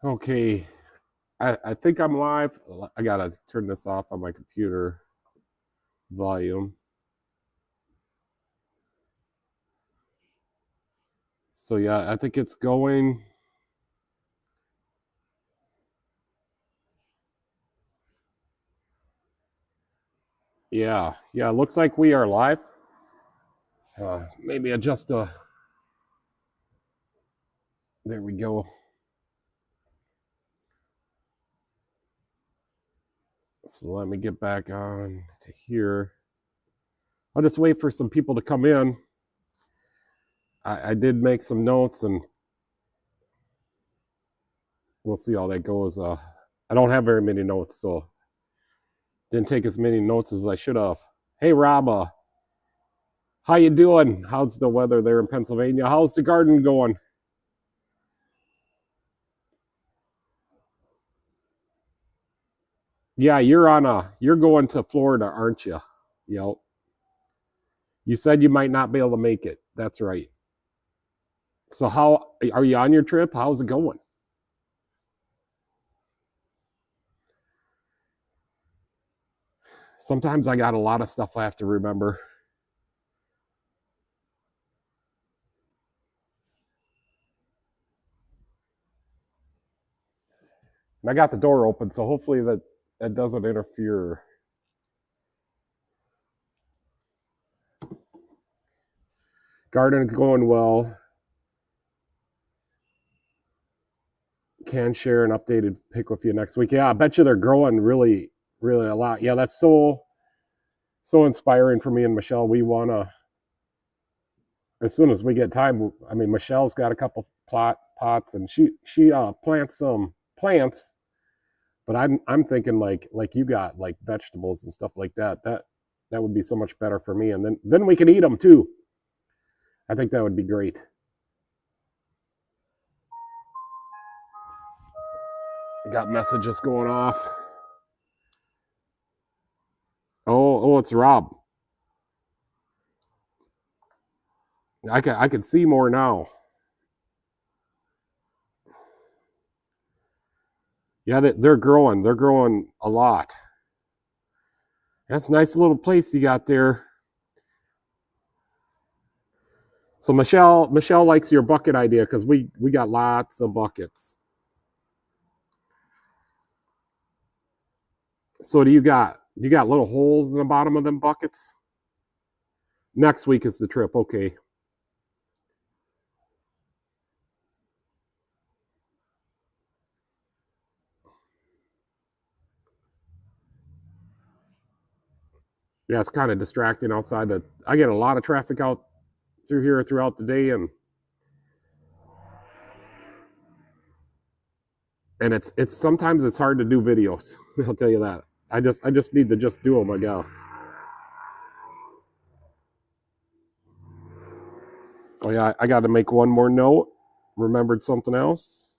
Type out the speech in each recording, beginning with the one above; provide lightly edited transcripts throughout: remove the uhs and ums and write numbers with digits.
Okay, I think I'm live. I gotta turn this off on my computer volume. So yeah, I think it's going. Yeah, looks like we are live. Maybe adjust there we go. So let me get back on to here. I'll just wait for some people to come in. I did make some notes and we'll see how that goes. I don't have very many notes, so didn't take as many notes as I should have. Hey Rob, how you doing? How's the weather there in Pennsylvania? How's the garden going? Yeah, you're going to Florida, aren't you? Yep. You said you might not be able to make it. That's right. So how are you on your trip? How's it going? Sometimes I got a lot of stuff I have to remember. And I got the door open, so hopefully that doesn't interfere. Garden's going well. Can share an updated pic with you next week. Yeah, I bet you they're growing really, really a lot. Yeah, that's so inspiring for me and Michelle. We wanna as soon as we get time. I mean, Michelle's got a couple pots, and she plants some plants. But I'm thinking like you got like vegetables and stuff like that. That would be so much better for me, and then we can eat them too. I think that would be great. Got messages going off. Oh, it's Rob. I can see more now. Yeah, they're growing. They're growing a lot. That's a nice little place you got there. So Michelle likes your bucket idea because we got lots of buckets. So do you got little holes in the bottom of them buckets? Next week is the trip. Okay. Yeah, it's kind of distracting outside. I get a lot of traffic out through here throughout the day, and it's sometimes it's hard to do videos. I'll tell you that. I just need to just do them, I guess. Oh yeah, I got to make one more note. Remembered something else.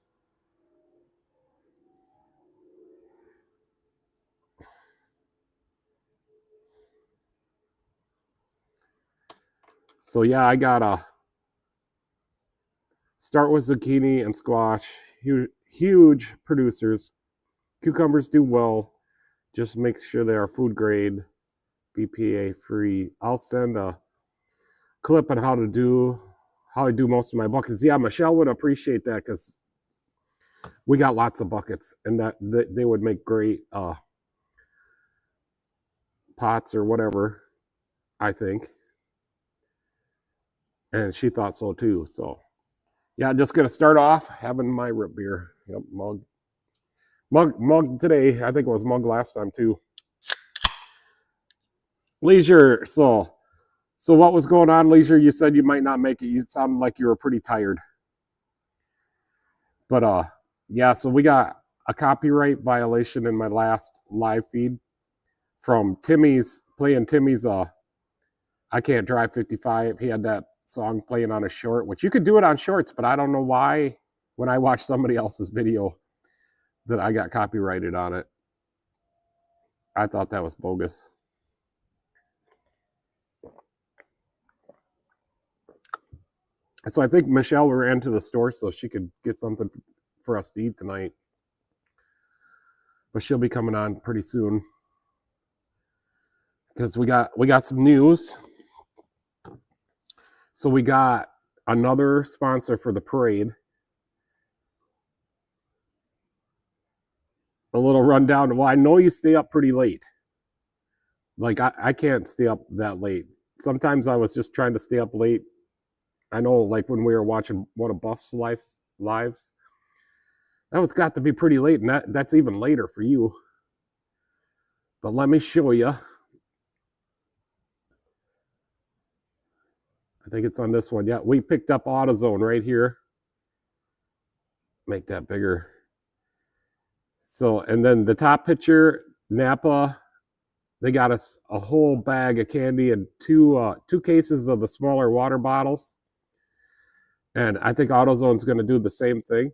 So yeah, I gotta start with zucchini and squash. Huge producers. Cucumbers do well. Just make sure they are food grade, BPA free. I'll send a clip on how I do most of my buckets. Yeah, Michelle would appreciate that because we got lots of buckets, and that they would make great pots or whatever. I think, and she thought so too. So yeah, just gonna start off having my root beer. Yep, mug today. I think it was mug last time too. Leisure. So what was going on, Leisure? You said you might not make it. You sounded like you were pretty tired. But yeah, so we got a copyright violation in my last live feed from Timmy's playing Timmy's I Can't Drive 55. He had that song playing on a short, which you could do it on shorts, but I don't know why when I watched somebody else's video that I got copyrighted on it. I thought that was bogus. So I think Michelle ran to the store so she could get something for us to eat tonight. But she'll be coming on pretty soon because we got some news. So we got another sponsor for the parade. A little rundown. Well, I know you stay up pretty late. Like I can't stay up that late. Sometimes I was just trying to stay up late. I know, like when we were watching one of Buff's lives, that was got to be pretty late, and that's even later for you. But let me show you. I think it's on this one. Yeah, we picked up AutoZone right here. Make that bigger. So, and then the top picture, Napa, they got us a whole bag of candy and two cases of the smaller water bottles. And I think AutoZone's going to do the same thing.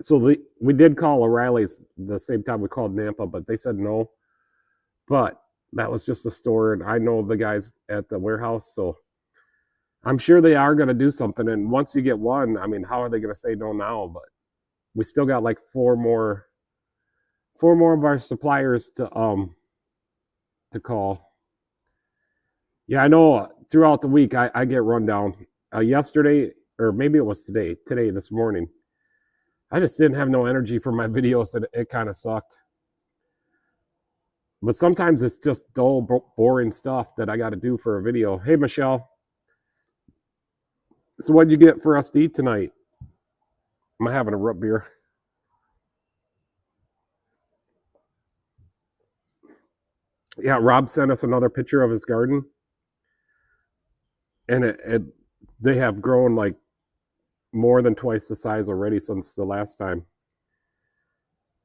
So we did call O'Reilly's the same time we called Napa, but they said no. But that was just a store, and I know the guys at the warehouse, so I'm sure they are going to do something. And once you get one, I mean, how are they going to say no now? But we still got like four more of our suppliers to call. Yeah, I know throughout the week I get run down. Yesterday, or maybe it was today, this morning, I just didn't have no energy for my videos, and it kind of sucked. But sometimes it's just dull, boring stuff that I got to do for a video. Hey, Michelle. So what'd you get for us to eat tonight? I'm having a root beer. Yeah, Rob sent us another picture of his garden. And they have grown like more than twice the size already since the last time.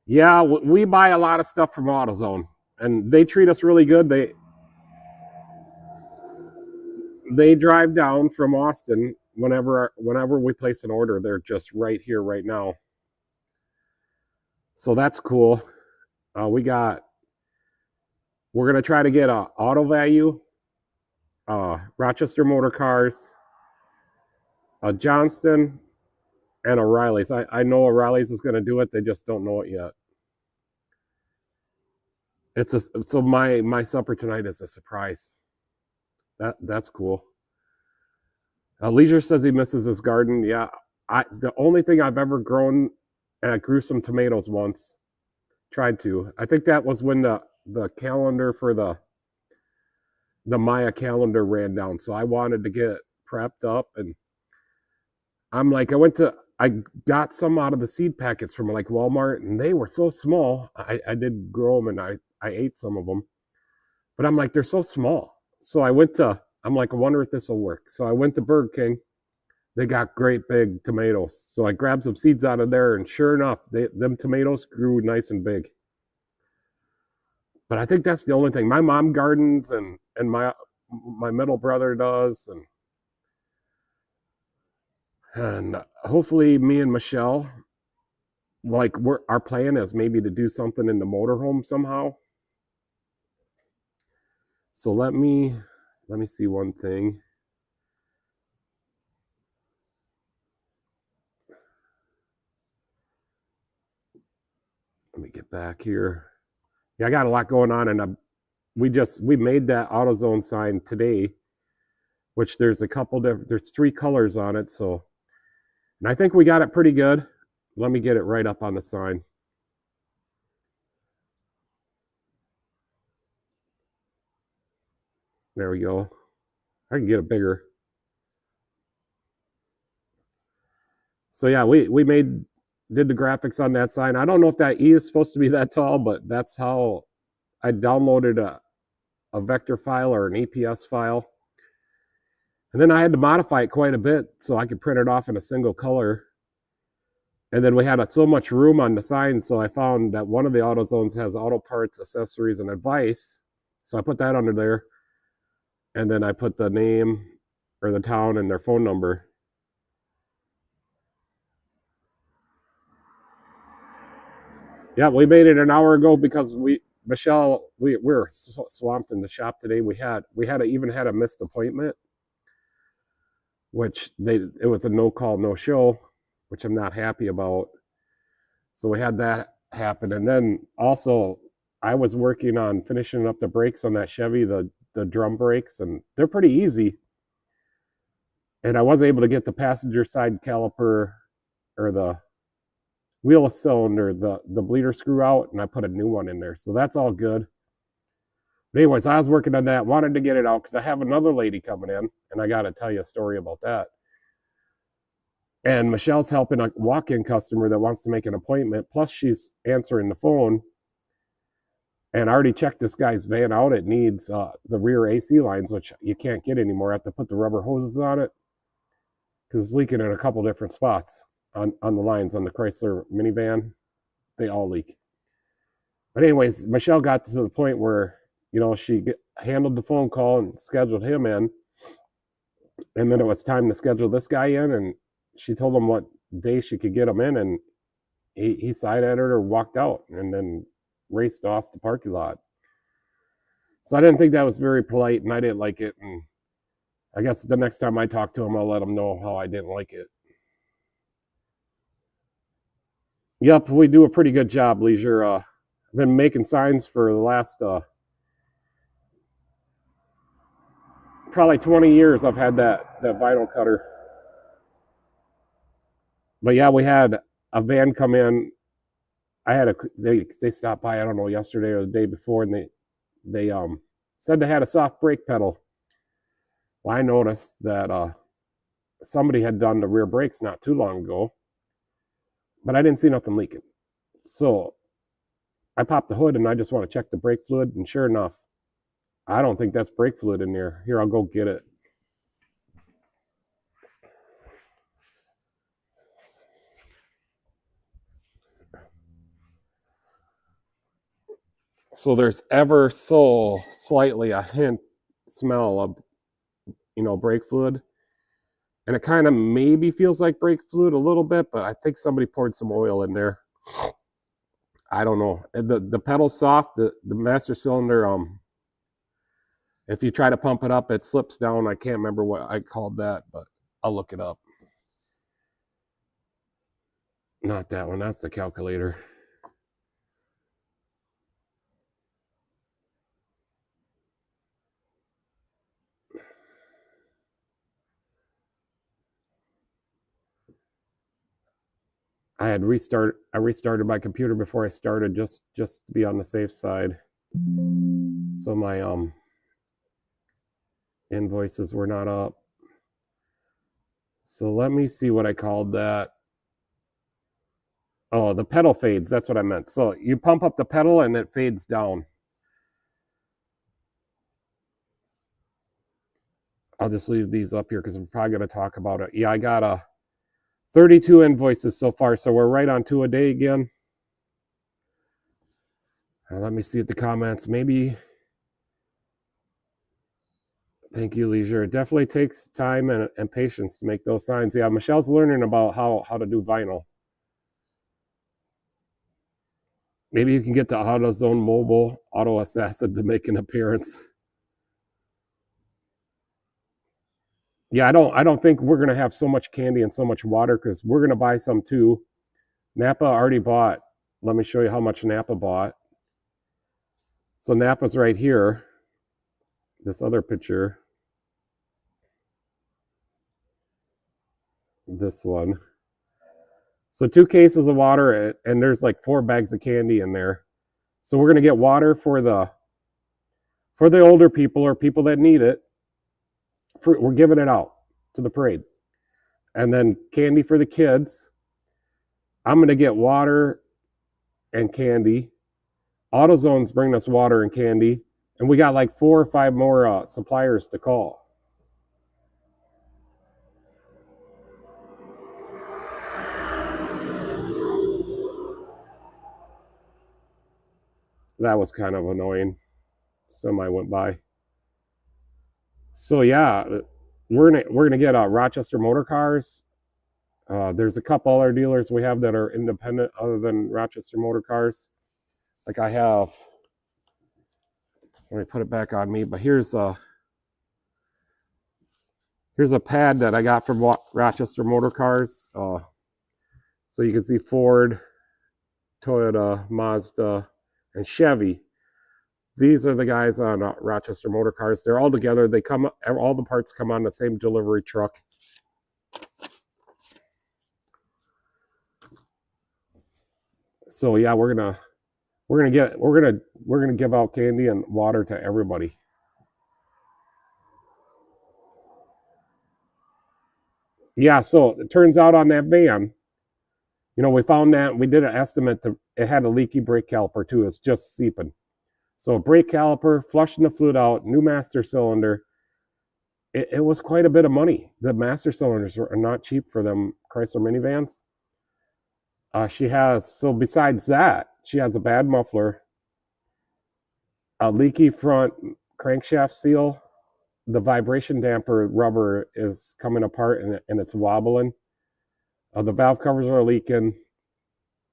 Yeah, we buy a lot of stuff from AutoZone, and they treat us really good. They drive down from Austin whenever we place an order. They're just right here right now. So that's cool. We're going to try to get a Auto Value, Rochester Motor Cars, a Johnston, and O'Reilly's. I know O'Reilly's is going to do it. They just don't know it yet. So my supper tonight is a surprise. That's cool. Leisure says he misses his garden. Yeah, the only thing I've ever grown, and I grew some tomatoes once. Tried to. I think that was when the calendar for the Maya calendar ran down. So I wanted to get prepped up, and I'm like, I got some out of the seed packets from like Walmart, and they were so small. I did grow them, and I ate some of them, but I'm like, they're so small. So I'm like, I wonder if this will work. So I went to Burger King. They got great big tomatoes. So I grabbed some seeds out of there, and sure enough, them tomatoes grew nice and big. But I think that's the only thing. My mom gardens, and my middle brother does, and hopefully me and Michelle, like our plan is maybe to do something in the motorhome somehow. So let me see one thing. Let me get back here. Yeah, I got a lot going on, and we made that AutoZone sign today, which there's there's 3 colors on it. So, and I think we got it pretty good. Let me get it right up on the sign. There we go. I can get it bigger. So yeah, we did the graphics on that sign. I don't know if that E is supposed to be that tall, but that's how I downloaded a vector file or an APS file. And then I had to modify it quite a bit so I could print it off in a single color. And then we had so much room on the sign, so I found that one of the AutoZones has auto parts, accessories, and advice. So I put that under there. And then I put the name or the town and their phone number. Yeah, we made it an hour ago because Michelle, we were swamped in the shop today. We even had a missed appointment, which it was a no call, no show, which I'm not happy about. So we had that happen. And then also I was working on finishing up the brakes on that Chevy, the drum brakes, and they're pretty easy. And I was able to get the passenger side caliper or the wheel cylinder, the bleeder screw out, and I put a new one in there. So that's all good. But anyways, I was working on that, wanted to get it out because I have another lady coming in, and I got to tell you a story about that. And Michelle's helping a walk-in customer that wants to make an appointment, plus she's answering the phone. And I already checked this guy's van out. It needs the rear AC lines, which you can't get anymore. I have to put the rubber hoses on it because it's leaking in a couple different spots on the lines on the Chrysler minivan. They all leak. But anyways, Michelle got to the point where, she handled the phone call and scheduled him in. And then it was time to schedule this guy in, and she told him what day she could get him in, and he side-eyed her or walked out and then raced off the parking lot. So I didn't think that was very polite, and I didn't like it. And I guess the next time I talk to him, I'll let him know how I didn't like it. Yep, we do a pretty good job, Leisure. I've been making signs for the last probably 20 years. I've had that vinyl cutter. But yeah, we had a van come in. They stopped by, I don't know, yesterday or the day before, and they said they had a soft brake pedal. Well, I noticed that somebody had done the rear brakes not too long ago, but I didn't see nothing leaking. So I popped the hood and I just want to check the brake fluid, and sure enough, I don't think that's brake fluid in there. Here, I'll go get it. So there's ever so slightly a hint smell of, brake fluid. And it kind of maybe feels like brake fluid a little bit, but I think somebody poured some oil in there. I don't know. The pedal's soft. The master cylinder, if you try to pump it up, it slips down. I can't remember what I called that, but I'll look it up. Not that one. That's the calculator. I restarted my computer before I started just to be on the safe side. So my invoices were not up. So let me see what I called that. Oh, the pedal fades. That's what I meant. So you pump up the pedal and it fades down. I'll just leave these up here because we're probably going to talk about it. Yeah, I got 32 invoices so far, so we're right on 2 a day again. Let me see at the comments. Maybe. Thank you, Leisure. It definitely takes time and patience to make those signs. Yeah, Michelle's learning about how to do vinyl. Maybe you can get the AutoZone Mobile Auto Assassin to make an appearance. Yeah, I don't think we're gonna have so much candy and so much water because we're gonna buy some too. Napa already bought. Let me show you how much Napa bought. So Napa's right here. This other picture. This one. So 2 cases of water, and there's like 4 bags of candy in there. So we're gonna get water for the older people or people that need it. We're giving it out to the parade. And then candy for the kids. I'm gonna get water and candy. AutoZone's bringing us water and candy. And we got like 4 or 5 more suppliers to call. That was kind of annoying. Semi went by. So yeah, we're gonna get Rochester Motor Cars. There's a couple other dealers we have that are independent other than Rochester Motor Cars. Like I have. Let me put it back on me. But here's a pad that I got from Rochester Motor Cars. So you can see Ford, Toyota, Mazda, and Chevy. These are the guys on Rochester Motor Cars. They're all together. They come, all the parts come on the same delivery truck. So yeah, we're gonna give out candy and water to everybody. Yeah, so it turns out on that van, we found that we did an estimate it had a leaky brake caliper too. It's just seeping. So brake caliper, flushing the fluid out, new master cylinder. It was quite a bit of money. The master cylinders are not cheap for them Chrysler minivans. Besides that, she has a bad muffler, a leaky front crankshaft seal. The vibration damper rubber is coming apart and it's wobbling. The valve covers are leaking.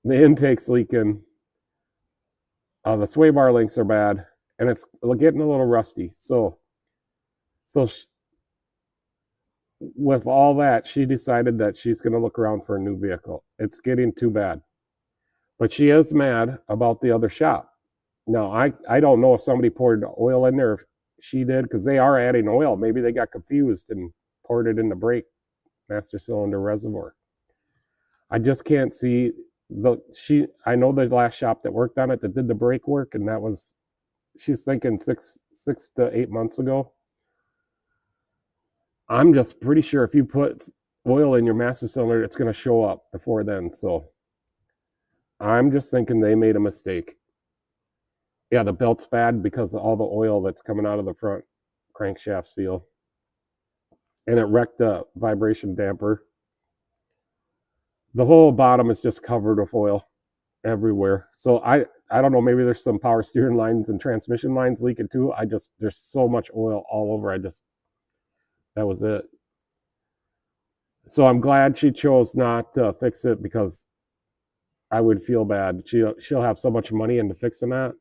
The intake's leaking. The sway bar links are bad, and it's getting a little rusty. So with all that, she decided that she's going to look around for a new vehicle. It's getting too bad. But she is mad about the other shop. Now, I don't know if somebody poured oil in there, if she did, because they are adding oil. Maybe they got confused and poured it in the brake master cylinder reservoir. I just can't see I know the last shop that worked on it that did the brake work, and she's thinking 6 to 8 months ago. I'm just pretty sure if you put oil in your master cylinder, it's going to show up before then. So I'm just thinking they made a mistake. Yeah, the belt's bad because of all the oil that's coming out of the front crankshaft seal. And it wrecked the vibration damper. The whole bottom is just covered with oil everywhere. So I don't know, maybe there's some power steering lines and transmission lines leaking too. There's so much oil all over. That was it. So I'm glad she chose not to fix it, because I would feel bad. She'll have so much money into fixing that.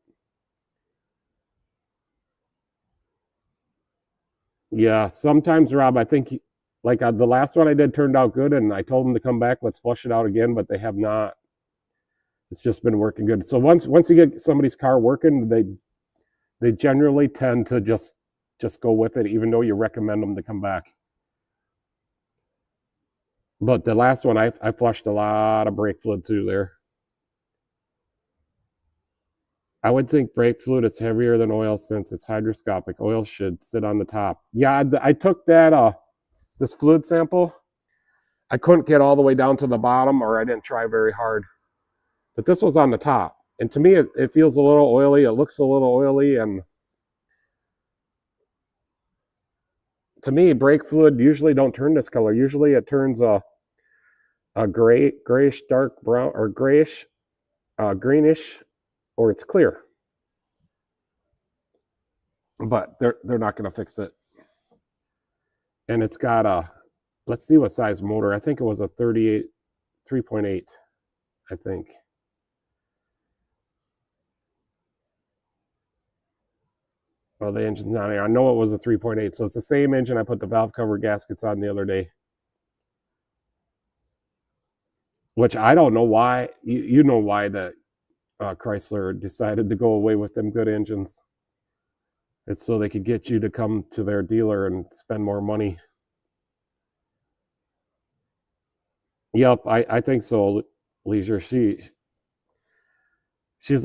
Yeah, sometimes, Rob, I think the last one I did turned out good, and I told them to come back, let's flush it out again, but they have not. It's just been working good. So once you get somebody's car working, they generally tend to just go with it, even though you recommend them to come back. But the last one, I flushed a lot of brake fluid through there. I would think brake fluid is heavier than oil since it's hygroscopic. Oil should sit on the top. Yeah, I took this fluid sample. I couldn't get all the way down to the bottom, or I didn't try very hard. But this was on the top. And to me, it feels a little oily. It looks a little oily. And to me, brake fluid usually don't turn this color. Usually it turns a grayish, dark brown, or grayish, greenish, or it's clear. But they're not going to fix it. And it's got let's see what size motor. I think it was a 3.8, I think. Well, the engine's not here. I know it was a 3.8, so it's the same engine I put the valve cover gaskets on the other day. Which I don't know why. You know why that Chrysler decided to go away with them good engines. It's so they could get you to come to their dealer and spend more money. Yep, I think so, Leisure. She's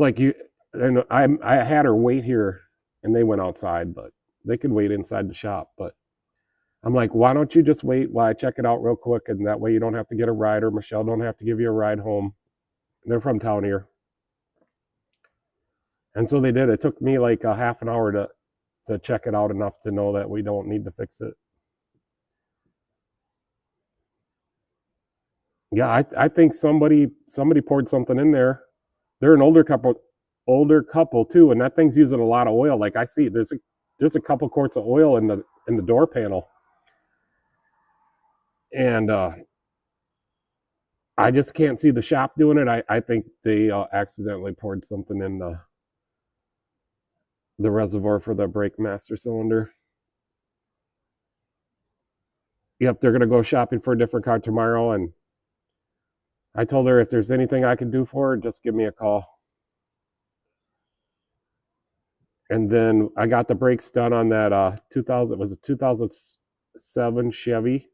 like, you, and I had her wait here, and they went outside, but they could wait inside the shop. But I'm like, why don't you just wait while I check it out real quick, and that way you don't have to get a ride, or Michelle don't have to give you a ride home. They're from town here. And so they did. It took me like a half an hour to check it out enough to know that we don't need to fix it. Yeah, I think somebody poured something in there. They're an older couple too, and that thing's using a lot of oil. Like I see, there's a couple quarts of oil in the door panel, and I just can't see the shop doing it. I think they accidentally poured something in the reservoir for the brake master cylinder. Yep, they're gonna go shopping for a different car tomorrow, and I told her if there's anything I can do for her, just give me a call. And then I got the brakes done on that 2007 Chevy.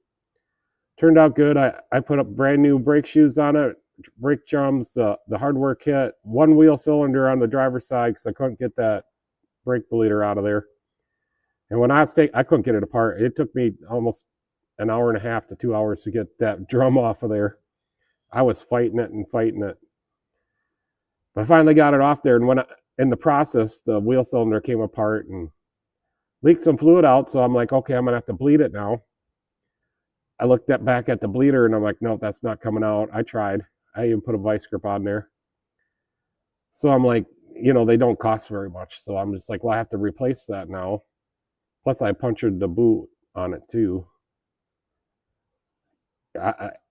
Turned out good. I put up brand new brake shoes on it, brake drums, the hardware kit, one wheel cylinder on the driver's side because I couldn't get that brake bleeder out of there. And when I couldn't get it apart. It took me almost an hour and a half to 2 hours to get that drum off of there. I was fighting it. But I finally got it off there, and in the process, the wheel cylinder came apart and leaked some fluid out, so I'm like, okay, I'm going to have to bleed it now. I looked back at the bleeder, and I'm like, no, that's not coming out. I tried. I even put a vice grip on there. So I'm like, they don't cost very much, so I'm just like, well, I have to replace that now. Plus, I punctured the boot on it, too.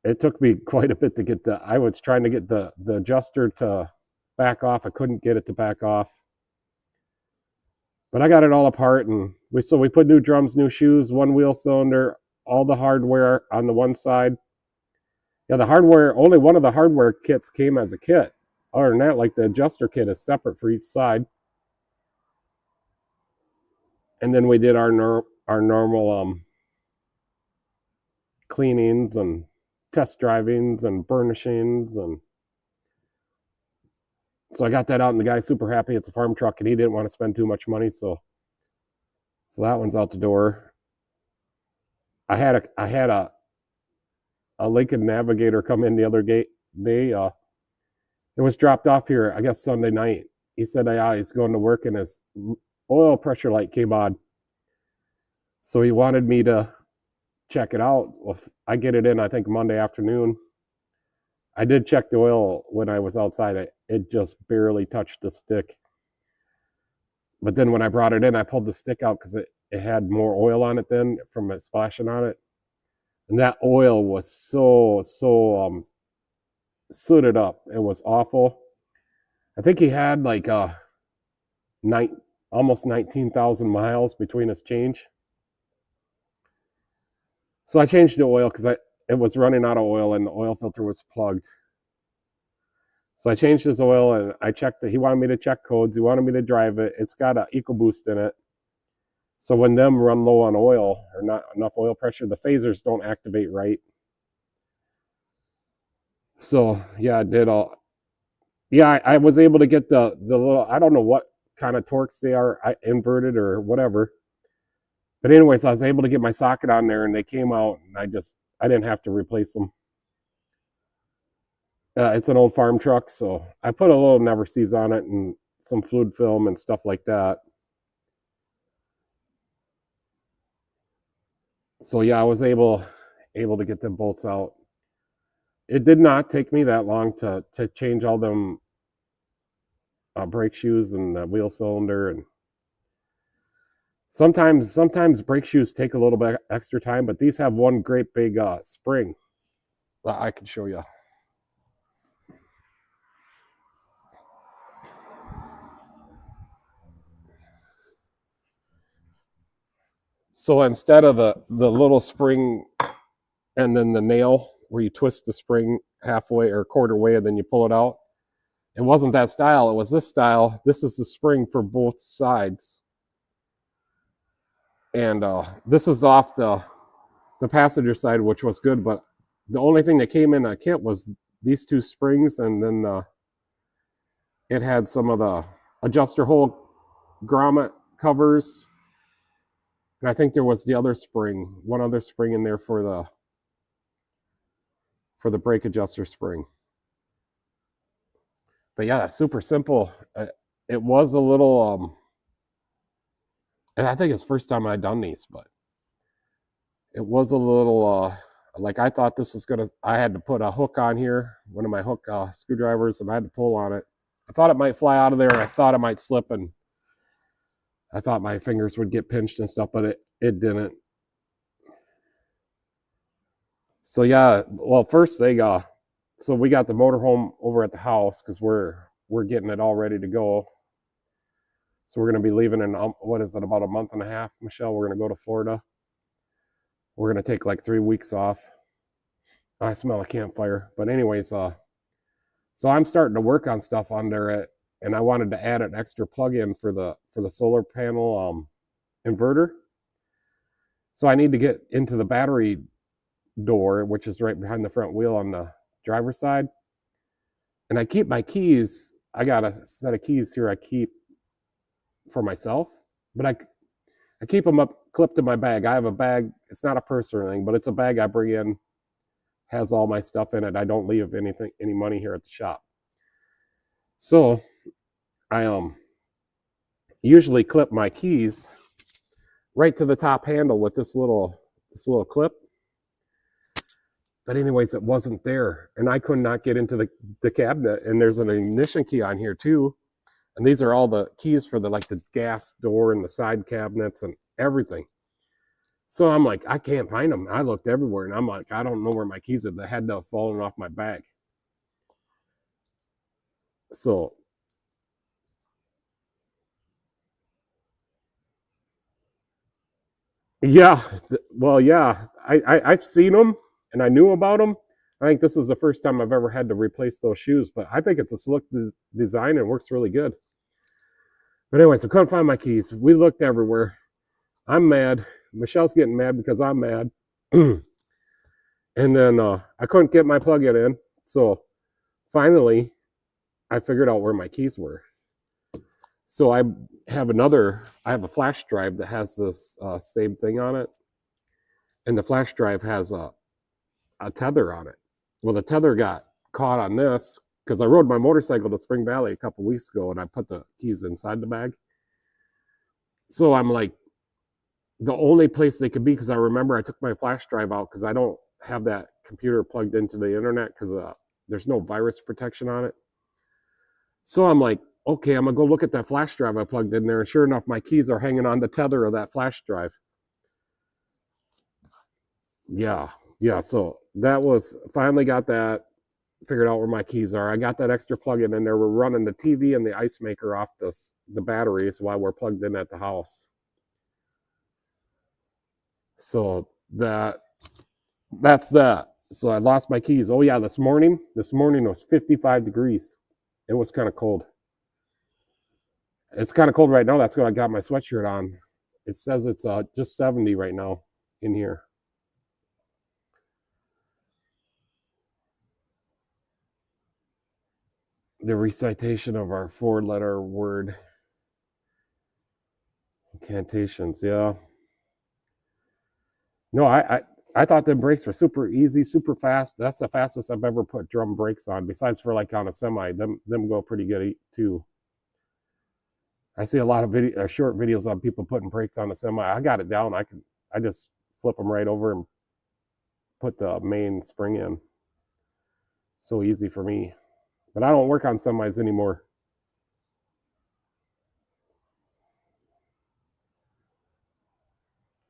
It took me quite a bit to get I was trying to get the adjuster to back off. I couldn't get it to back off. But I got it all apart, and we put new drums, new shoes, one wheel cylinder, all the hardware on the one side. Yeah, the hardware, only one of the hardware kits came as a kit. Other than that, like the adjuster kit is separate for each side. And then we did our normal cleanings and test drivings and burnishings, and so I got that out, and the guy's super happy. It's a farm truck, and he didn't want to spend too much money, so that one's out the door. I had a Lincoln Navigator come in the other day. It was dropped off here, I guess, Sunday night. He said he's going to work, and his oil pressure light came on. So he wanted me to check it out. Well, I get it in, I think, Monday afternoon. I did check the oil when I was outside. It just barely touched the stick. But then when I brought it in, I pulled the stick out because it had more oil on it then from it splashing on it. And that oil was so sooted up. It was awful. I think he had like almost 19,000 miles between his change. So I changed the oil because it was running out of oil and the oil filter was plugged. So I changed his oil, and I checked it. He wanted me to check codes. He wanted me to drive it. It's got an EcoBoost in it. So when them run low on oil or not enough oil pressure, the phasers don't activate right. So yeah, I did all. Yeah, I was able to get the little, I don't know what kind of Torx they are, inverted or whatever. But anyways, I was able to get my socket on there, and they came out, and I didn't have to replace them. It's an old farm truck, so I put a little Never Seas on it and some fluid film and stuff like that. So yeah, I was able to get them bolts out. It did not take me that long to change all them brake shoes and the wheel cylinder, and sometimes brake shoes take a little bit extra time, but these have one great big spring that I can show you. So instead of the little spring and then the nail where you twist the spring halfway or quarter way and then you pull it out, it wasn't that style. It was this style. This is the spring for both sides. And this is off the passenger side, which was good, but the only thing that came in a kit was these two springs, and then it had some of the adjuster hole grommet covers, and I think there was one other spring in there for the brake adjuster spring. But yeah, super simple. It was a little and I think it's first time I'd done these, but it was a little like I thought this was I had to put a hook on here, one of my hook screwdrivers, and I had to pull on it. I thought it might fly out of there, and I thought it might slip, and I thought my fingers would get pinched and stuff, but it didn't. So yeah, well, first thing, so we got the motorhome over at the house because we're getting it all ready to go. So we're going to be leaving in about a month and a half, Michelle. We're going to go to Florida. We're going to take like 3 weeks off. I smell a campfire. But anyways, so I'm starting to work on stuff under it, and I wanted to add an extra plug-in for the solar panel inverter. So I need to get into the battery door, which is right behind the front wheel on the driver's side. And I keep my keys. I got a set of keys here I keep for myself, but I keep them up clipped in my bag. I have a bag. It's not a purse or anything, but it's a bag I bring in. Has all my stuff in it. I don't leave any money here at the shop. So I usually clip my keys right to the top handle with this little clip. But anyways, it wasn't there, and I could not get into the cabinet. And there's an ignition key on here too, and these are all the keys for the gas door and the side cabinets and everything. So I'm like, I can't find them. I looked everywhere, and I'm like, I don't know where my keys are. They had to have fallen off my bag. So yeah, well, yeah, I've seen them and I knew about them. I think this is the first time I've ever had to replace those shoes, but I think it's a slick design and works really good. But anyways, I couldn't find my keys. We looked everywhere. I'm mad. Michelle's getting mad because I'm mad. And then I couldn't get my plug-in in. So finally, I figured out where my keys were. So I have a flash drive that has this same thing on it. And the flash drive has a tether on it. Well, the tether got caught on this because I rode my motorcycle to Spring Valley a couple weeks ago and I put the keys inside the bag. So I'm like, the only place they could be, because I remember I took my flash drive out because I don't have that computer plugged into the internet because there's no virus protection on it. So I'm like, okay, I'm gonna go look at that flash drive I plugged in there, and sure enough, my keys are hanging on the tether of that flash drive. Yeah. So that was finally got that figured out where my keys are. I got that extra plug-in in there. We're running the TV and the ice maker off the batteries while we're plugged in at the house. So that's that. So I lost my keys. Oh yeah, this morning was 55 degrees. It was kind of cold. It's kind of cold right now. That's why I got my sweatshirt on. It says it's just 70 right now in here. The recitation of our 4-letter word incantations. Yeah. No, I thought the brakes were super easy, super fast. That's the fastest I've ever put drum brakes on. Besides for like on a semi, them go pretty good too. I see a lot of short videos on people putting brakes on a semi. I got it down. I just flip them right over and put the main spring in. So easy for me. But I don't work on semis anymore.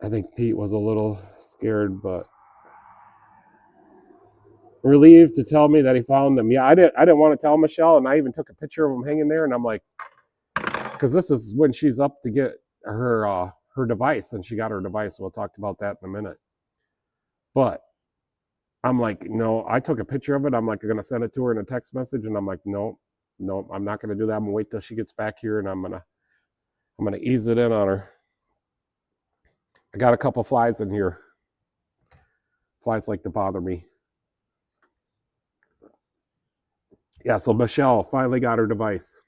I think Pete was a little scared, but relieved to tell me that he found them. Yeah, I didn't want to tell Michelle, and I even took a picture of them hanging there, and I'm like, because this is when she's up to get her device, and she got her device. We'll talk about that in a minute. But I'm like, no, I took a picture of it. I'm like, I'm gonna send it to her in a text message, and I'm like, no, I'm not gonna do that. I'm gonna wait till she gets back here, and I'm gonna ease it in on her. I got a couple flies in here. Flies like to bother me. Yeah, so Michelle finally got her device.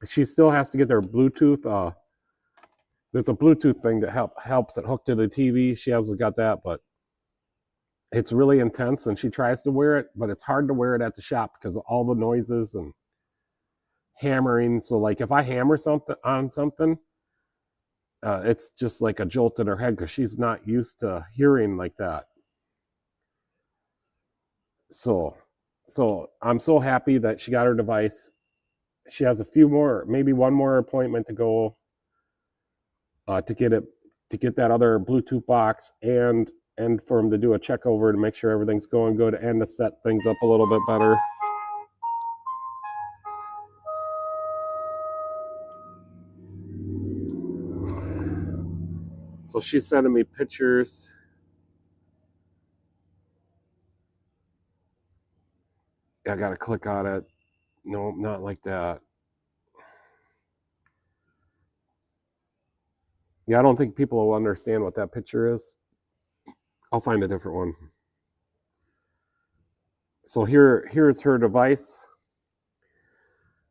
She still has to get their Bluetooth. There's a Bluetooth thing that helps it hook to the TV. She hasn't got that, but it's really intense, and she tries to wear it, but it's hard to wear it at the shop because of all the noises and hammering. So like if I hammer something on something, it's just like a jolt in her head because she's not used to hearing like that. So I'm so happy that she got her device. She has a few more, maybe one more appointment to go to get that other Bluetooth box and for him to do a check over to make sure everything's going good and to set things up a little bit better. So she's sending me pictures. I gotta click on it. No, not like that. Yeah, I don't think people will understand what that picture is. I'll find a different one. So here's her device.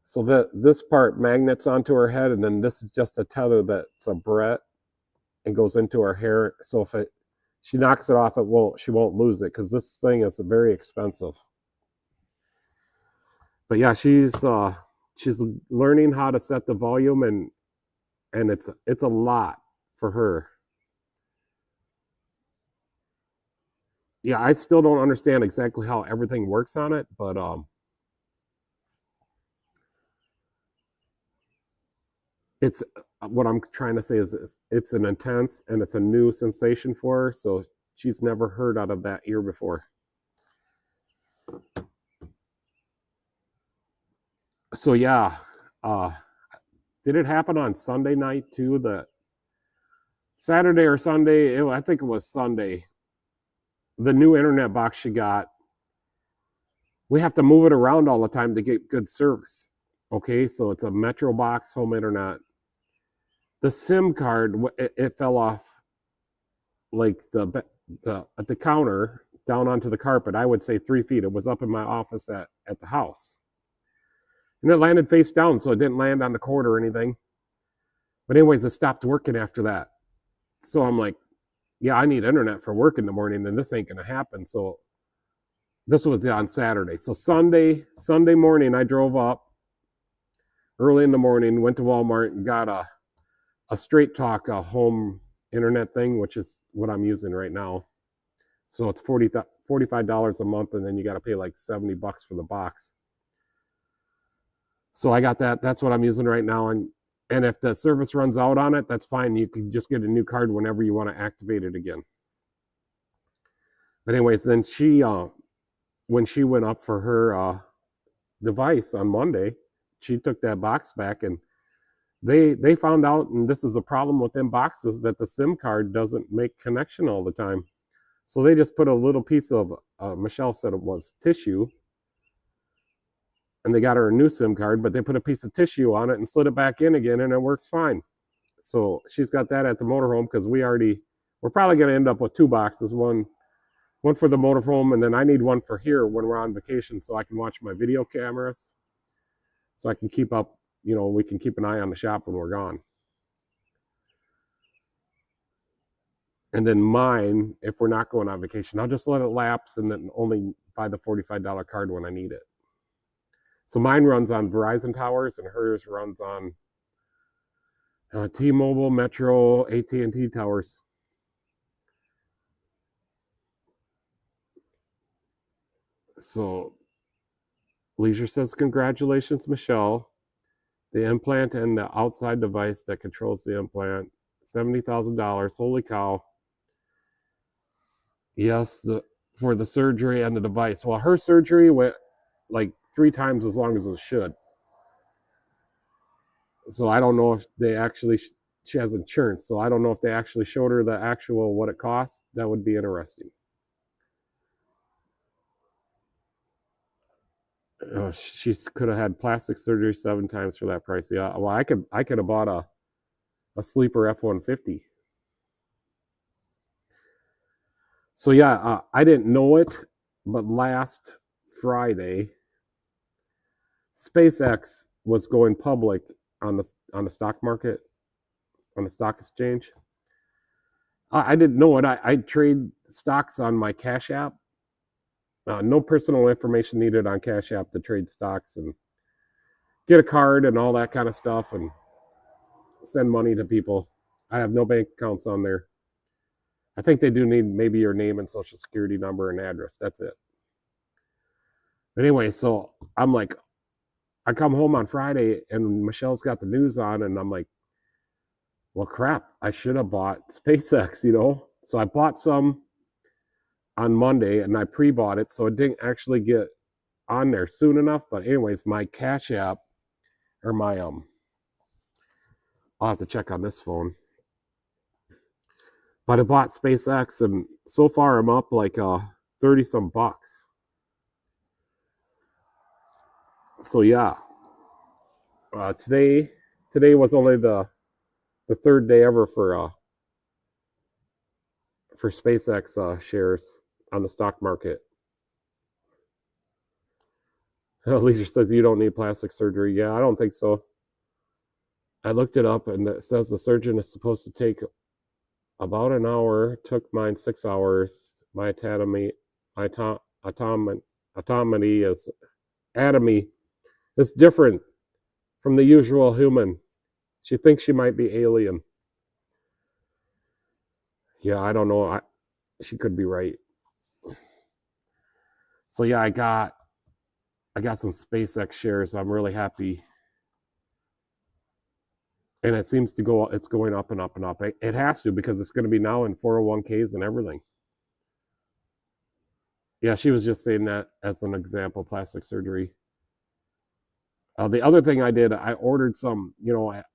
So this part magnets onto her head, and then this is just a tether that's a barrette and goes into her hair. So if she knocks it off, she won't lose it, because this thing is very expensive. But yeah, she's learning how to set the volume, and it's a lot for her. Yeah, I still don't understand exactly how everything works on it, but it's what I'm trying to say is it's an intense and it's a new sensation for her, so she's never heard out of that ear before. So yeah, did it happen on Sunday night too? The Saturday or Sunday? I think it was Sunday. The new internet box she got, we have to move it around all the time to get good service. Okay, so it's a Metro box home internet. The SIM card, it fell off like at the counter down onto the carpet. I would say 3 feet. It was up in my office at the house, and it landed face down, so it didn't land on the cord or anything. But anyways, it stopped working after that. So I'm like, yeah, I need internet for work in the morning, and this ain't gonna happen. So this was on Saturday. So Sunday morning, I drove up early in the morning, went to Walmart and got a Straight Talk home internet thing, which is what I'm using right now. So it's $45 a month, and then you got to pay like $70 for the box. So I got that. That's what I'm using right now, and if the service runs out on it, that's fine. You can just get a new card whenever you want to activate it again. But anyways, then when she went up for her device on Monday, she took that box back, and they found out, and this is a problem with them boxes, that the SIM card doesn't make connection all the time. So they just put a little piece of, Michelle said it was tissue, and they got her a new SIM card, but they put a piece of tissue on it and slid it back in again, and it works fine. So she's got that at the motorhome, because we're probably going to end up with 2 boxes, one for the motorhome, and then I need one for here when we're on vacation, so I can watch my video cameras, so I can keep up, we can keep an eye on the shop when we're gone. And then mine, if we're not going on vacation, I'll just let it lapse and then only buy the $45 card when I need it. So mine runs on Verizon towers, and hers runs on T-Mobile, Metro, AT&T towers. So Leisure says, congratulations, Michelle. The implant and the outside device that controls the implant, $70,000. Holy cow. Yes, for the surgery and the device. Well, her surgery went like 3 times as long as it should. So I don't know if they actually, she has insurance, so I don't know if they actually showed her the actual what it costs. That would be interesting. She could have had plastic surgery 7 times for that price. Yeah, well, I could have bought a sleeper F-150. So yeah, I didn't know it, but last Friday, SpaceX was going public on the stock market, on the stock exchange. I didn't know it. I trade stocks on my Cash App. No personal information needed on Cash App to trade stocks and get a card and all that kind of stuff and send money to people. I have no bank accounts on there. I think they do need maybe your name and social security number and address. That's it. But anyway, so I'm like, I come home on Friday and Michelle's got the news on, and I'm like, well, crap, I should have bought SpaceX, So I bought some on Monday, and I pre-bought it, so it didn't actually get on there soon enough. But anyways, my Cash App, or my I'll have to check on this phone. But I bought SpaceX, and so far I'm up like 30 some bucks. So yeah, today was only the third day ever for SpaceX shares on the stock market. Leisure says you don't need plastic surgery. Yeah, I don't think so. I looked it up and it says the surgeon is supposed to take about an hour. It took mine 6 hours. My autonomy is atomy is different from the usual human. She thinks she might be alien. Yeah, I don't know. She could be right. So yeah, I got some SpaceX shares. I'm really happy, and it seems to go. It's going up and up and up. It has to because it's going to be now in 401ks and everything. Yeah, she was just saying that as an example, plastic surgery. The other thing I did, I ordered some,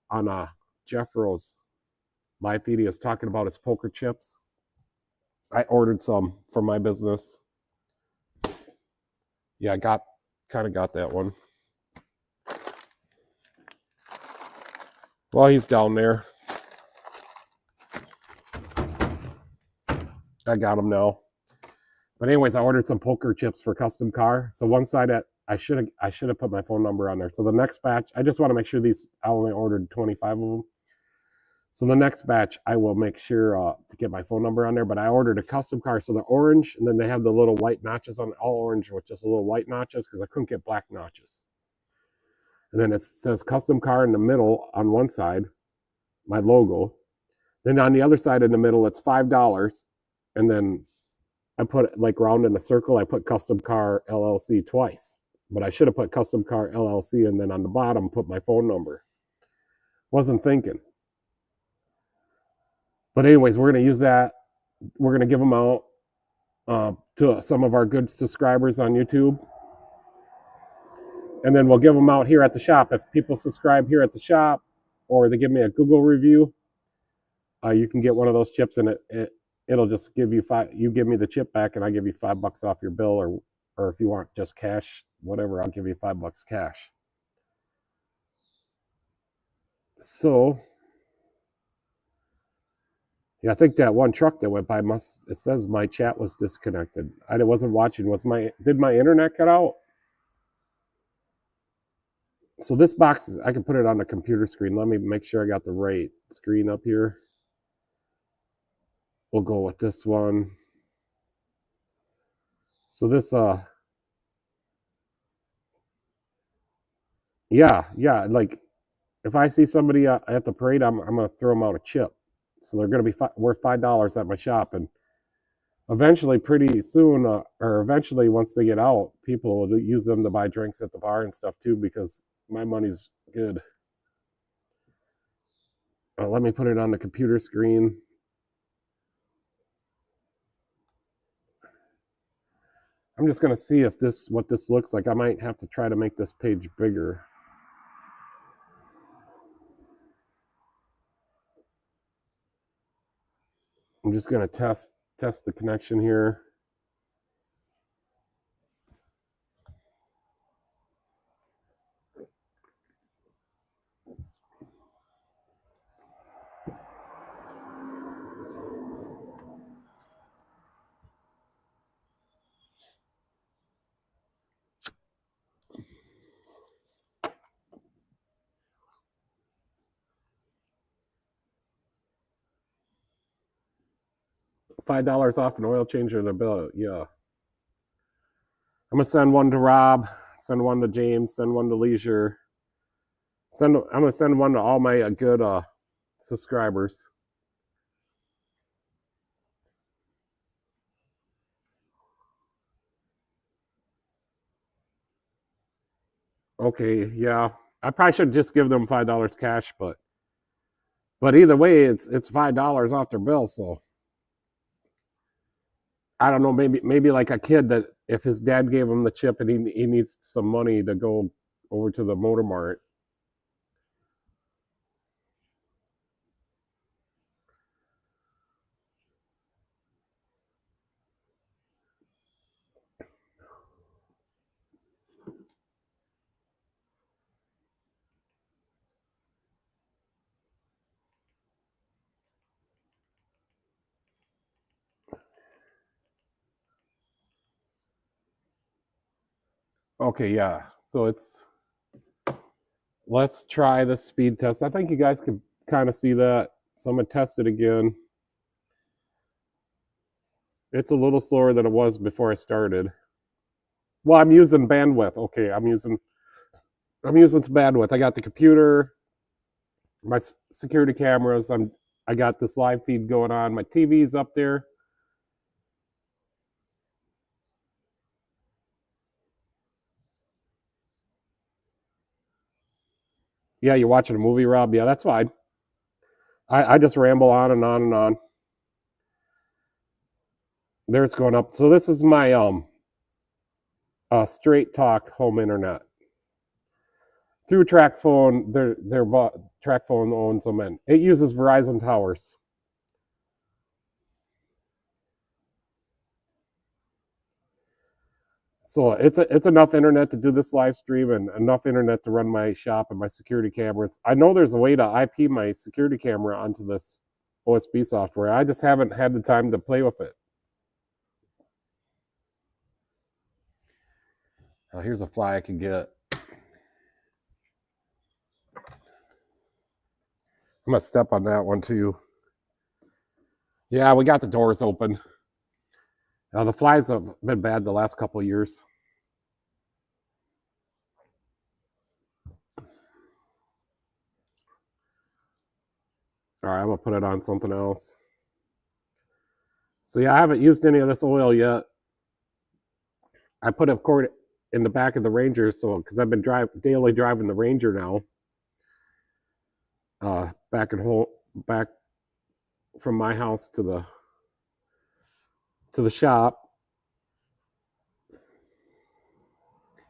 on Jeff Rose live feed. He was talking about his poker chips. I ordered some for my business. Yeah, I kind of got that one. Well, he's down there. I got him now. But anyways, I ordered some poker chips for custom car. So one side I should have put my phone number on there. So the next batch, I just want to make sure I only ordered 25 of them. So the next batch, I will make sure to get my phone number on there. But I ordered a custom car, so they're orange, and then they have the little white notches on it, all orange with just a little white notches because I couldn't get black notches. And then it says custom car in the middle on one side, my logo. Then on the other side in the middle, it's $5, and then I put it like round in a circle. I put custom car LLC twice, but I should have put custom car LLC and then on the bottom put my phone number. Wasn't thinking. But anyways, we're going to use that. We're going to give them out to some of our good subscribers on YouTube. And then we'll give them out here at the shop. If people subscribe here at the shop or they give me a Google review, you can get one of those chips and it'll just give you you give me the chip back and I give you $5 off your bill, or if you want just cash, whatever, I'll give you $5 cash. So yeah, I think that one truck that went by it says my chat was disconnected. I wasn't watching. Did my internet cut out? So this box I can put it on the computer screen. Let me make sure I got the right screen up here. We'll go with this one. So this yeah, like if I see somebody at the parade, I'm gonna throw them out a chip. So they're gonna be worth $5 at my shop, and eventually, pretty soon, or eventually, once they get out, people will use them to buy drinks at the bar and stuff too, because my money's good. Let me put it on the computer screen. I'm just gonna see if what this looks like. I might have to try to make this page bigger. I'm just gonna test the connection here. $5 off an oil change and a bill. Yeah. I'm gonna send one to Rob, send one to James, send one to Leisure. I'm gonna send one to all my good subscribers. Okay, yeah. I probably should just give them $5 cash, but either way, it's $5 off their bill. So I don't know. Maybe like a kid that if his dad gave him the chip and he needs some money to go over to the Motor Mart. Okay, yeah. So let's try the speed test. I think you guys could kind of see that. So I'm gonna test it again. It's a little slower than it was before I started. Well, I'm using bandwidth. Okay, I'm using some bandwidth. I got the computer, my security cameras. I got this live feed going on. My TV's up there. Yeah, you're watching a movie, Rob? Yeah, that's fine. I just ramble on and on and on. There it's going up. So this is my straight talk home internet. Through TracFone, TracFone owns them, and it uses Verizon towers. So it's enough internet to do this live stream and enough internet to run my shop and my security cameras. I know there's a way to IP my security camera onto this OSB software. I just haven't had the time to play with it. Here's a fly I can get. I'm gonna step on that one too. Yeah, we got the doors open. The flies have been bad the last couple of years. All right, I'm gonna put it on something else. So yeah, I haven't used any of this oil yet. I put a cord in the back of the Ranger, so because I've been daily driving the Ranger now. Back from my house to the shop,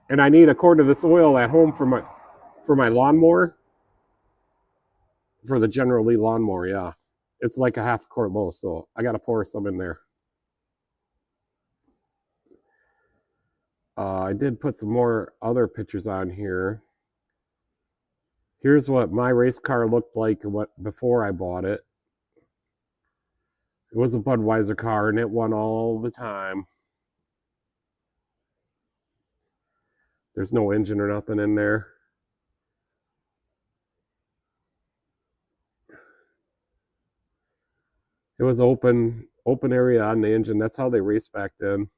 and I need a quart of this oil at home for my lawnmower, for the General Lee lawnmower. Yeah, it's like a half quart low, so I got to pour some in there. I did put some more other pictures on here. Here's what my race car looked like before I bought it. It was a Budweiser car, and it won all the time. There's no engine or nothing in there. It was open area on the engine. That's how they raced back then.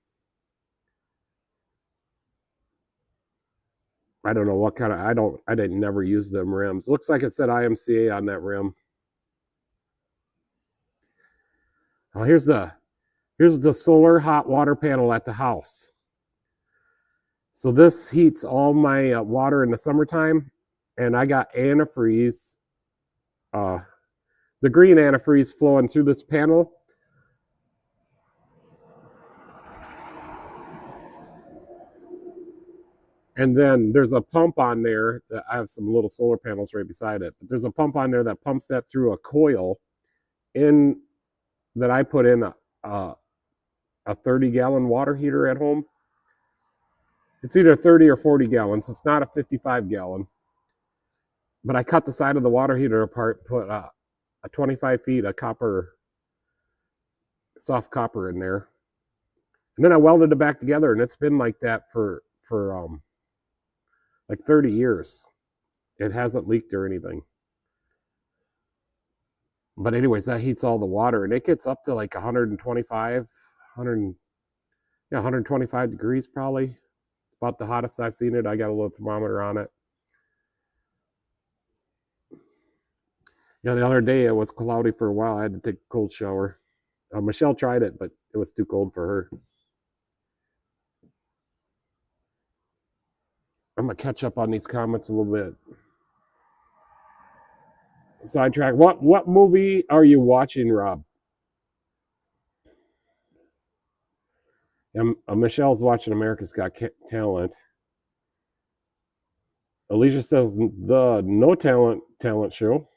I don't know what kind of I didn't never use them rims. Looks like it said IMCA on that rim. Oh, here's the solar hot water panel at the house. So this heats all my water in the summertime, and I got antifreeze, the green antifreeze flowing through this panel. And then there's a pump on there that I have some little solar panels right beside it. But there's a pump on there that pumps that through a coil that I put in a 30-gallon water heater at home. It's either 30 or 40 gallons. It's not a 55-gallon. But I cut the side of the water heater apart, put a 25 feet of soft copper in there. And then I welded it back together, and it's been like that for like 30 years. It hasn't leaked or anything. But anyways, that heats all the water, and it gets up to like 125 degrees probably. About the hottest I've seen it. I got a little thermometer on it. Yeah, the other day it was cloudy for a while. I had to take a cold shower. Michelle tried it, but it was too cold for her. I'm gonna catch up on these comments a little bit. Sidetrack. What movie are you watching, Rob? Michelle's watching America's Got Talent. Alicia says the No Talent show.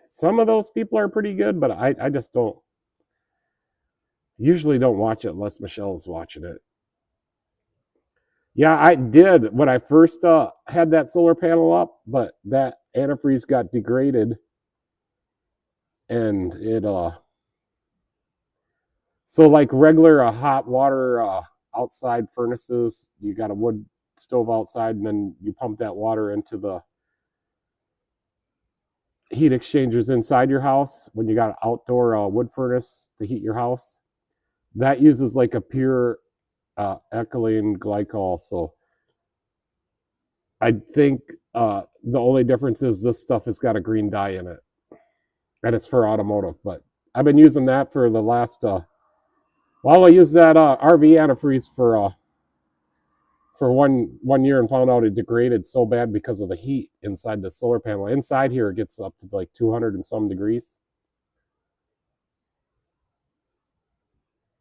Some of those people are pretty good, but I just usually don't watch it unless Michelle's watching it. Yeah, I did when I first had that solar panel up, but that antifreeze got degraded, and it so like regular hot water outside furnaces, you got a wood stove outside, and then you pump that water into the heat exchangers inside your house when you got an outdoor wood furnace to heat your house. That uses like a pure ethylene glycol. So I think the only difference is this stuff has got a green dye in it, and it's for automotive. But I've been using that for the last. I used that RV antifreeze for one year and found out it degraded so bad because of the heat inside the solar panel. Inside here, it gets up to like 200 and some degrees.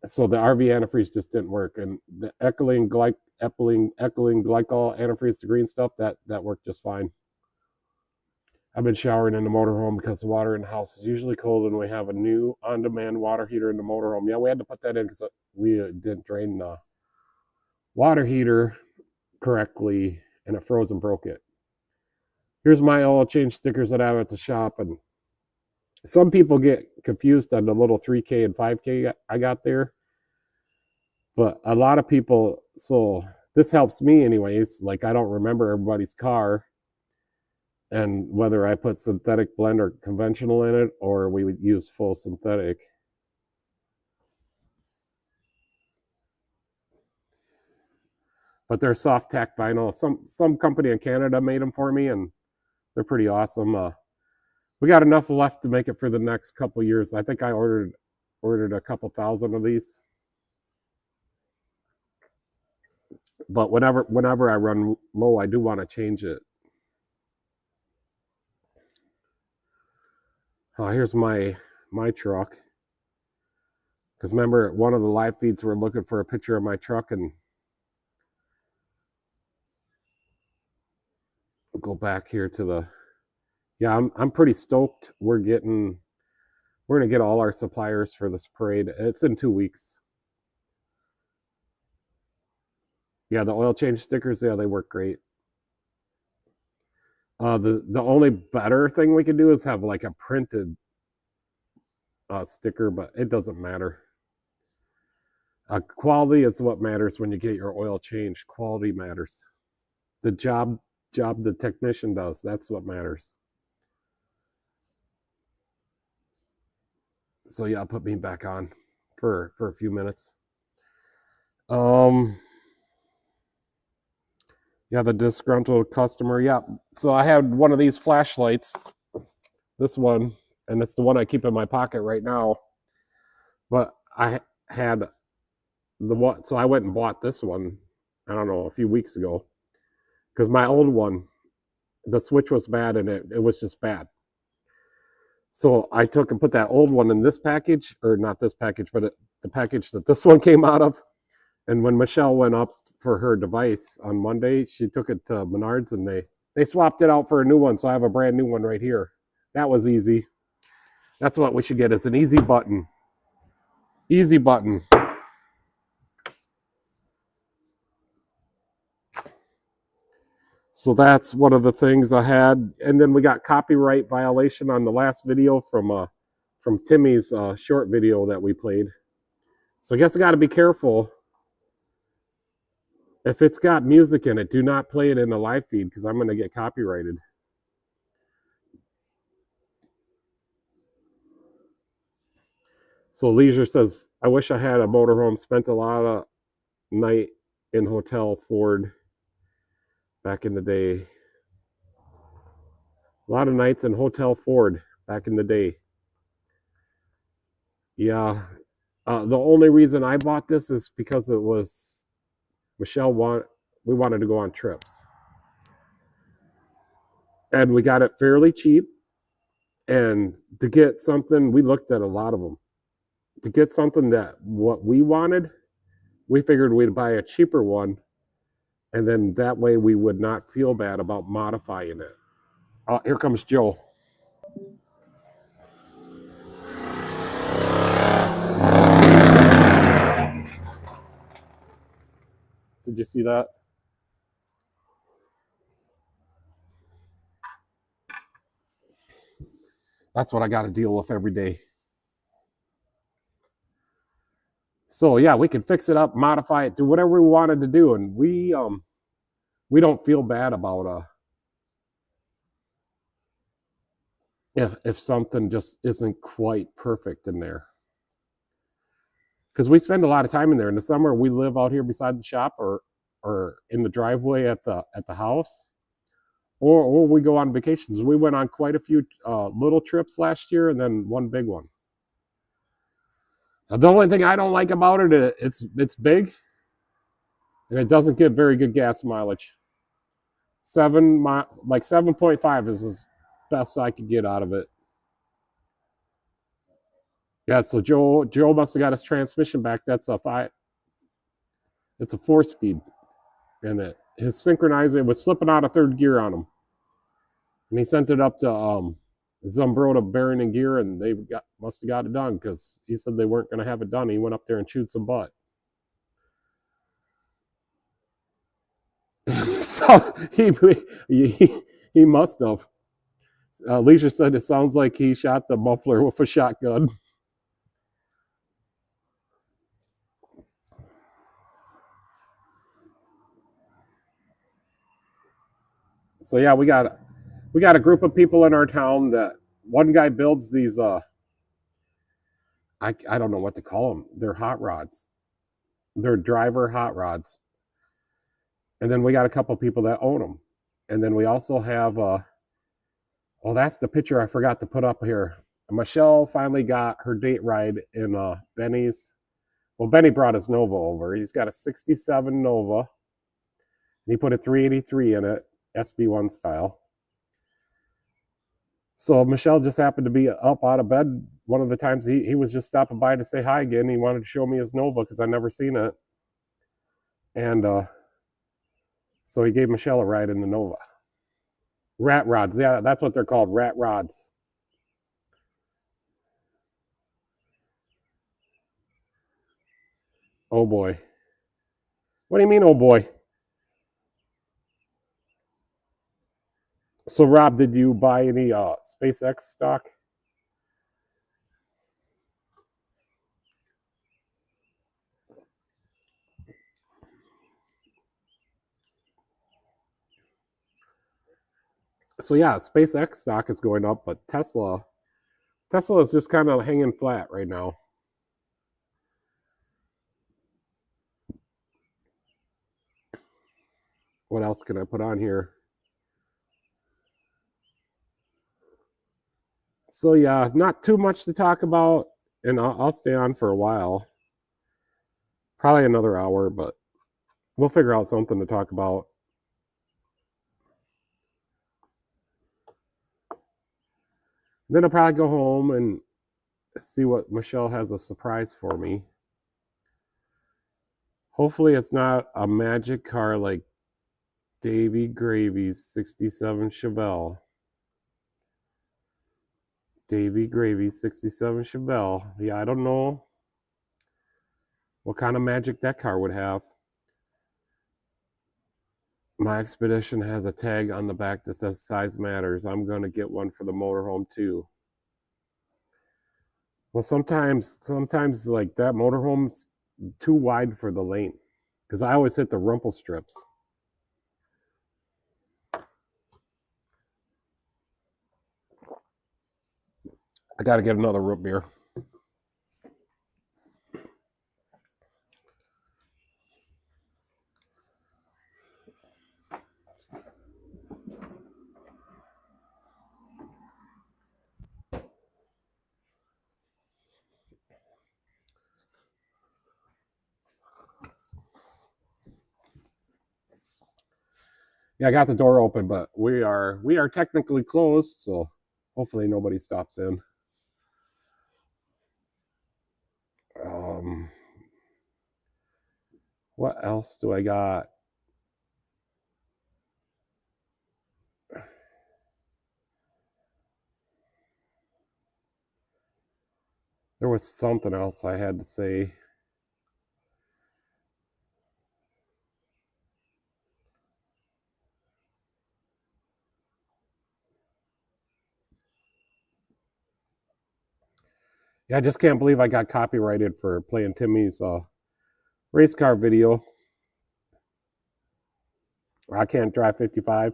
So the RV antifreeze just didn't work, and the ethylene glycol antifreeze, the green stuff, that worked just fine. I've been showering in the motorhome because the water in the house is usually cold, and we have a new on-demand water heater in the motorhome. Yeah, we had to put that in because we didn't drain the water heater correctly, and it froze and broke it. Here's my oil change stickers that I have at the shop, and some people get confused on the little 3K and 5K I got there, but a lot of people, so this helps me anyways, like I don't remember everybody's car and whether I put synthetic blend or conventional in it, or we would use full synthetic. But they're soft tack vinyl. Some company in Canada made them for me, and they're pretty awesome. We got enough left to make it for the next couple years. I think I ordered a couple thousand of these. But whenever I run low, I do want to change it. Here's my truck. Because remember, one of the live feeds were looking for a picture of my truck, and I'll go back here to the. Yeah, I'm pretty stoked. We're gonna get all our suppliers for this parade. It's in 2 weeks. Yeah, the oil change stickers, yeah, they work great. The only better thing we could do is have like a printed sticker, but it doesn't matter. Quality is what matters when you get your oil changed. Quality matters. The job the technician does, that's what matters. So yeah, put me back on for a few minutes. Yeah, the disgruntled customer. Yeah, so I had one of these flashlights, this one, and it's the one I keep in my pocket right now. But I had the one, so I went and bought this one, I don't know, a few weeks ago, because my old one, the switch was bad, and it was just bad. So I took and put that old one in this package, or not this package, but the package that this one came out of. And when Michelle went up for her device on Monday, she took it to Menards, and they swapped it out for a new one. So I have a brand new one right here. That was easy. That's what we should get, is an easy button. Easy button. So that's one of the things I had. And then we got copyright violation on the last video from Timmy's short video that we played. So I guess I got to be careful. If it's got music in it, do not play it in the live feed, because I'm going to get copyrighted. So Leisure says, I wish I had a motorhome. Spent a lot of night in Hotel Ford back in the day. A lot of nights in Hotel Ford back in the day. Yeah. The only reason I bought this is because it was Michelle we wanted to go on trips. And we got it fairly cheap. And to get something, we looked at a lot of them. To get something that what we wanted, we figured we'd buy a cheaper one, and then that way we would not feel bad about modifying it. Here comes Joe. Did you see that? That's what I got to deal with every day. So yeah, we can fix it up, modify it, do whatever we wanted to do, and we don't feel bad about if something just isn't quite perfect in there. Because we spend a lot of time in there. In the summer, we live out here beside the shop or in the driveway at the house, or we go on vacations. We went on quite a few little trips last year, and then one big one. The only thing I don't like about it, it's big, and it doesn't get very good gas mileage. 7.5 is the best I could get out of it. Yeah, so Joe must have got his transmission back. That's a 5. It's a 4-speed, and his synchronizer was slipping out of third gear on him, and he sent it up to Zumbrota Bearing and Gear, and they must have got it done because he said they weren't going to have it done. He went up there and chewed some butt. So he must have. Leisure said it sounds like he shot the muffler with a shotgun. So yeah, we got a group of people in our town that one guy builds these I don't know what to call them. They're hot rods. They're driver hot rods. And then we got a couple people that own them. And then we also have well, that's the picture I forgot to put up here. Michelle finally got her date ride in Benny's. Well, Benny brought his Nova over. He's got a 67 Nova. And he put a 383 in it, SB1 style. So Michelle just happened to be up out of bed one of the times he was just stopping by to say hi again. He wanted to show me his Nova because I never seen it. And so he gave Michelle a ride in the Nova. Rat rods. Yeah, that's what they're called, rat rods. Oh boy. What do you mean, oh boy? So Rob, did you buy any SpaceX stock? So yeah, SpaceX stock is going up, but Tesla is just kind of hanging flat right now. What else can I put on here? So yeah, not too much to talk about, and I'll stay on for a while, probably another hour, but we'll figure out something to talk about. Then I'll probably go home and see what Michelle has a surprise for me. Hopefully, it's not a magic car like Davy Gravy's 67 Chevelle. Davy Gravy's 67 Chevelle. Yeah, I don't know what kind of magic that car would have. My Expedition has a tag on the back that says size matters. I'm going to get one for the motorhome too. Well, sometimes like that motorhome's too wide for the lane because I always hit the rumple strips. I got to get another root beer. Yeah, I got the door open, but we are technically closed, so hopefully nobody stops in. What else do I got? There was something else I had to say. Yeah, I just can't believe I got copyrighted for playing Timmy's race car video. I can't drive 55. It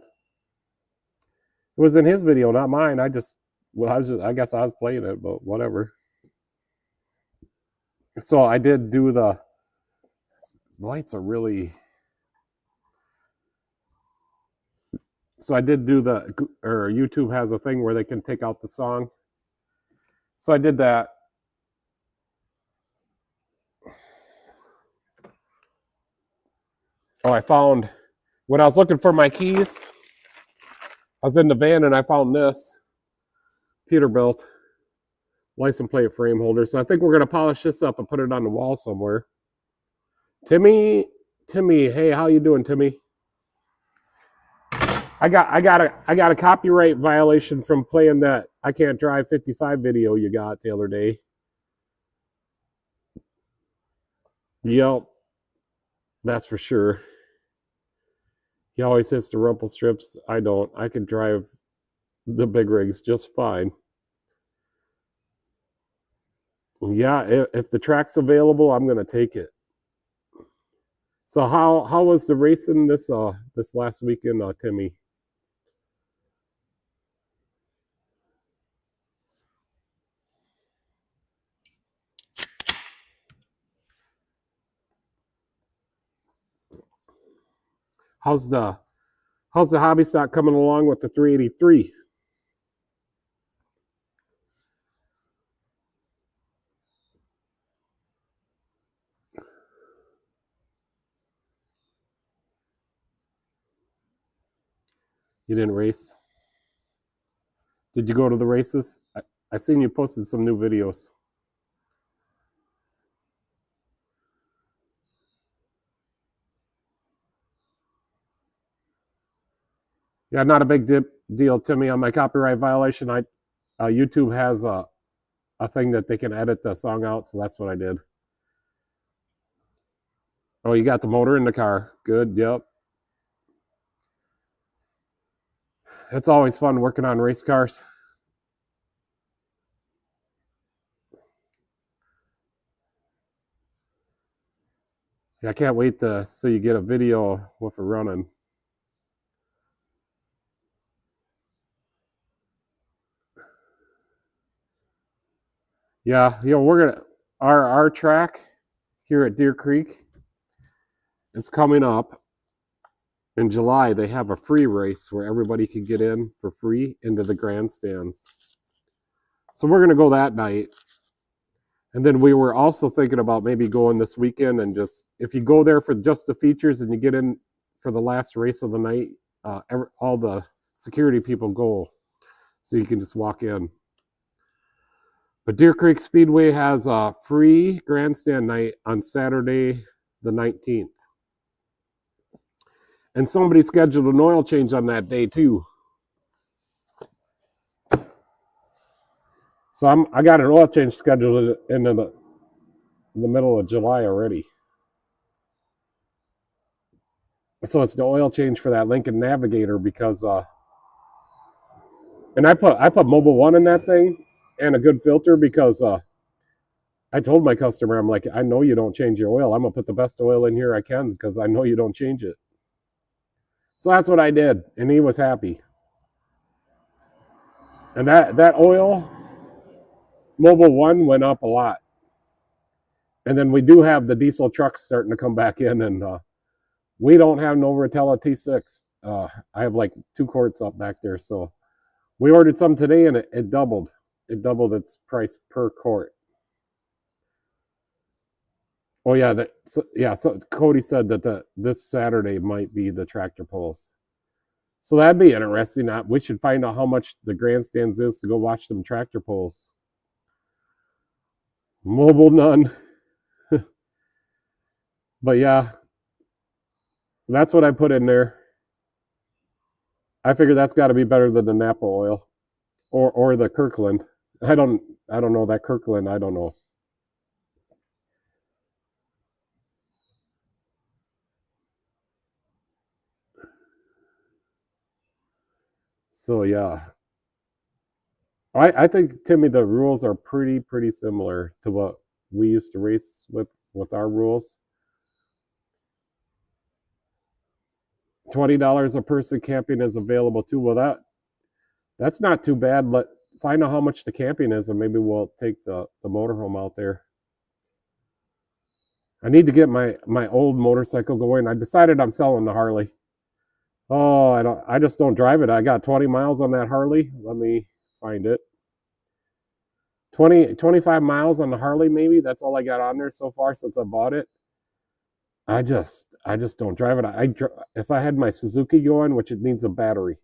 was in his video, not mine. I guess I was playing it, but whatever. So I did do the lights are really. So I did do or YouTube has a thing where they can take out the song. So I did that. Oh, I found when I was looking for my keys, I was in the van and I found this Peterbilt license plate frame holder. So I think we're gonna polish this up and put it on the wall somewhere. Timmy, hey, how you doing, Timmy? I got a copyright violation from playing that I Can't Drive 55 video you got the other day. Yep, that's for sure. He always hits the rumple strips. I don't. I can drive the big rigs just fine. Yeah, if the track's available, I'm gonna take it. So how was the racing this last weekend, Timmy? How's the hobby stock coming along with the 383? You didn't race? Did you go to the races? I seen you posted some new videos. Yeah, not a big deal, Timmy. On my copyright violation, YouTube has a thing that they can edit the song out, so that's what I did. Oh, you got the motor in the car. Good. Yep. It's always fun working on race cars. Yeah, I can't wait so you get a video with it running. Yeah, we're gonna our track here at Deer Creek. It's coming up in July. They have a free race where everybody can get in for free into the grandstands. So we're gonna go that night. And then we were also thinking about maybe going this weekend and just if you go there for just the features and you get in for the last race of the night, all the security people go, so you can just walk in. But Deer Creek Speedway has a free grandstand night on Saturday the 19th. And somebody scheduled an oil change on that day too. So I got an oil change scheduled in the middle of July already. So it's the oil change for that Lincoln Navigator because and I put Mobil 1 in that thing and a good filter because I told my customer, I'm like, I know you don't change your oil. I'm gonna put the best oil in here I can because I know you don't change it. So that's what I did, and he was happy. And that oil, Mobil 1 went up a lot. And then we do have the diesel trucks starting to come back in, and we don't have no Rotella T6. I have like 2 quarts up back there, so we ordered some today, and it doubled. It doubled its price per quart. Oh yeah, so Cody said that this Saturday might be the tractor pulls. So that'd be interesting. We should find out how much the grandstands is to go watch them tractor pulls. Mobil none. But yeah, that's what I put in there. I figure that's got to be better than the Napa oil or the Kirkland. I don't know that Kirkland. I don't know. So yeah. I think, Timmy, the rules are pretty similar to what we used to race with our rules. $20 a person camping is available too. Well, that's not too bad. Let find out how much the camping is, and maybe we'll take the motorhome out there. I need to get my old motorcycle going. I decided I'm selling the Harley. Oh, I just don't drive it. I got 20 miles on that Harley. Let me find it. 25 miles on the Harley, maybe. That's all I got on there so far since I bought it. I just don't drive it. If I had my Suzuki going, which it needs a battery,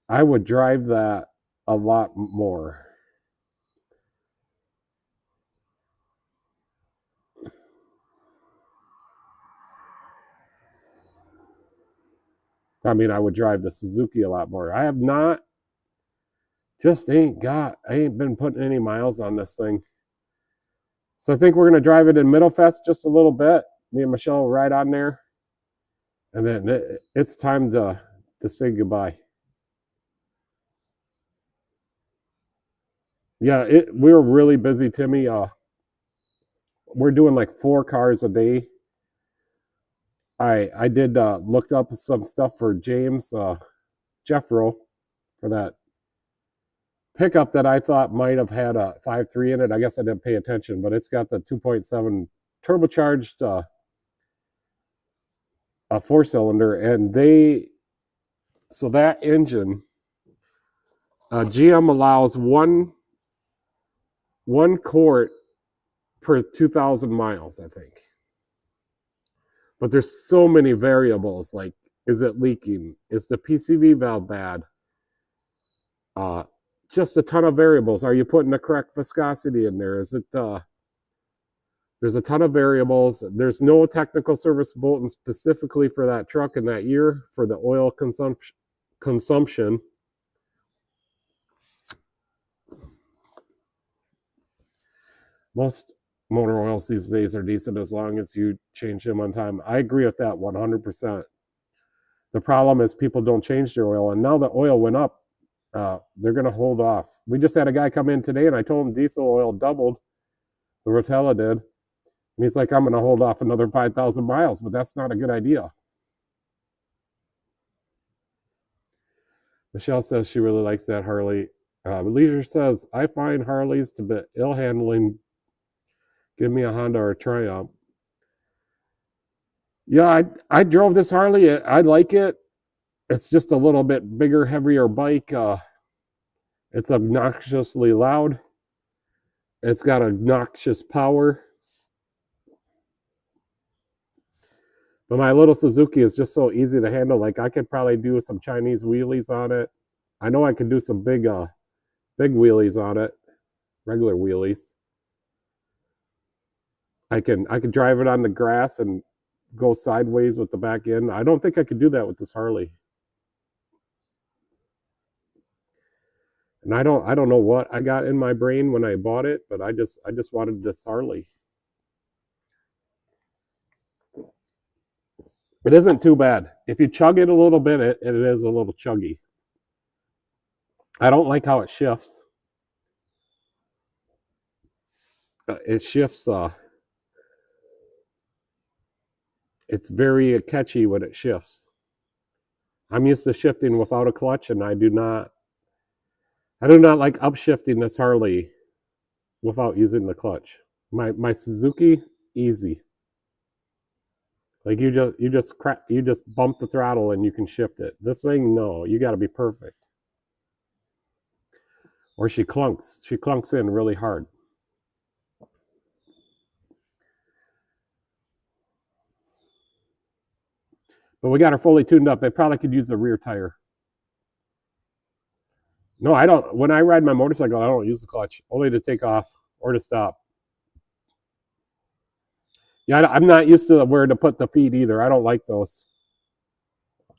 I would drive that a lot more. I mean, I would drive the Suzuki a lot more. I have not, just ain't got, I ain't been putting any miles on this thing. So I think we're going to drive it in Middlefest just a little bit. Me and Michelle will ride on there. And then it's time to say goodbye. Yeah, we were really busy, Timmy. We're doing like 4 cars a day. I did looked up some stuff for James Jeffro for that pickup that I thought might have had a 5.3 in it. I guess I didn't pay attention, but it's got the 2.7 turbocharged a 4-cylinder, and so that engine, GM allows one quart per 2,000 miles, I think. But there's so many variables, like, is it leaking? Is the PCV valve bad? Just a ton of variables. Are you putting the correct viscosity in there? Is it there's a ton of variables. There's no technical service bulletin specifically for that truck in that year for the oil consumption. Most motor oils these days are decent as long as you change them on time. I agree with that 100%. The problem is people don't change their oil, and now the oil went up. They're going to hold off. We just had a guy come in today, and I told him diesel oil doubled. The Rotella did. And he's like, I'm going to hold off another 5,000 miles, but that's not a good idea. Michelle says she really likes that Harley. Leisure says, I find Harleys to be ill handling. Give me a Honda or a Triumph. Yeah, I drove this Harley. I like it. It's just a little bit bigger, heavier bike. It's obnoxiously loud. It's got obnoxious power. But my little Suzuki is just so easy to handle. Like, I could probably do some Chinese wheelies on it. I know I can do some big wheelies on it, regular wheelies. I can drive it on the grass and go sideways with the back end. I don't think I could do that with this Harley. And I don't know what I got in my brain when I bought it, but I just wanted this Harley. It isn't too bad. If you chug it a little bit, it is a little chuggy. I don't like how it shifts. It shifts. It's very catchy when it shifts. I'm used to shifting without a clutch, and I do not like upshifting this Harley without using the clutch. My Suzuki, easy. Like you just bump the throttle and you can shift it. This thing, no, you got to be perfect. Or she clunks in really hard. But we got her fully tuned up. It probably could use a rear tire. No, I don't. When I ride my motorcycle, I don't use the clutch, only to take off or to stop. Yeah, I'm not used to where to put the feet either. I don't like those.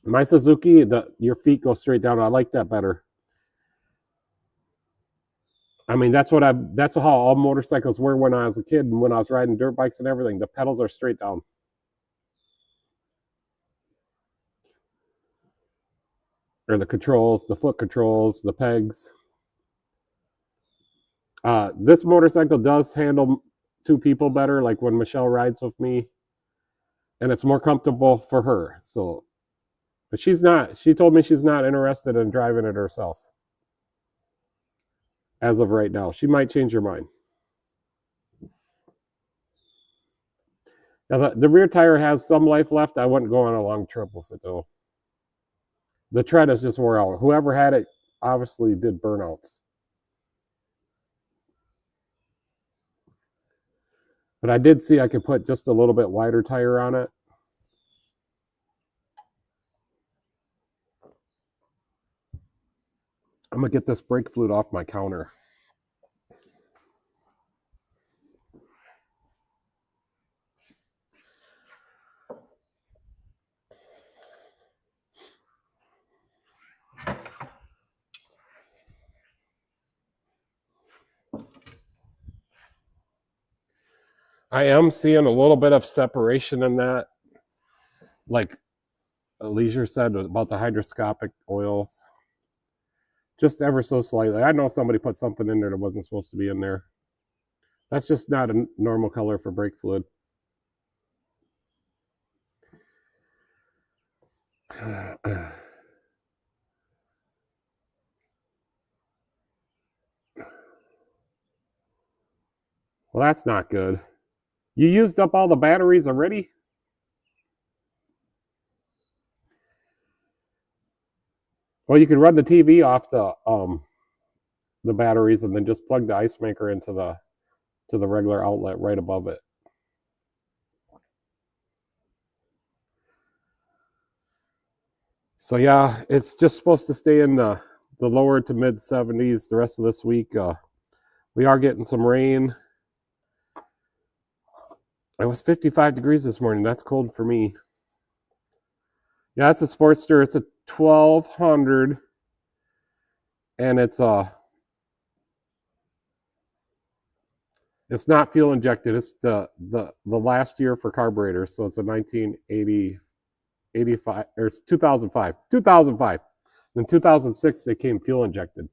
My Suzuki, your feet go straight down. I like that better. I mean, that's how all motorcycles were when I was a kid and when I was riding dirt bikes and everything. The pedals are straight down. Or the controls, the foot controls, the pegs. This motorcycle does handle 2 people better, like when Michelle rides with me, and it's more comfortable for her. So, but she told me she's not interested in driving it herself as of right now. She might change her mind. Now, the rear tire has some life left. I wouldn't go on a long trip with it, though. The tread is just wore out. Whoever had it obviously did burnouts. But I did see I could put just a little bit wider tire on it. I'm going to get this brake fluid off my counter. I am seeing a little bit of separation in that. Like Leisure said about the hydroscopic oils. Just ever so slightly. I know somebody put something in there that wasn't supposed to be in there. That's just not a normal color for brake fluid. Well, that's not good. You used up all the batteries already? Well, you could run the TV off the batteries and then just plug the ice maker into the regular outlet right above it. So yeah, it's just supposed to stay in the lower to mid 70s the rest of this week. We are getting some rain. It was 55 degrees this morning. That's cold for me. Yeah, it's a Sportster. It's a 1200, and it's not fuel injected. It's the last year for carburetors, so it's a 1985 or it's 2005. 2005. In 2006, they came fuel injected.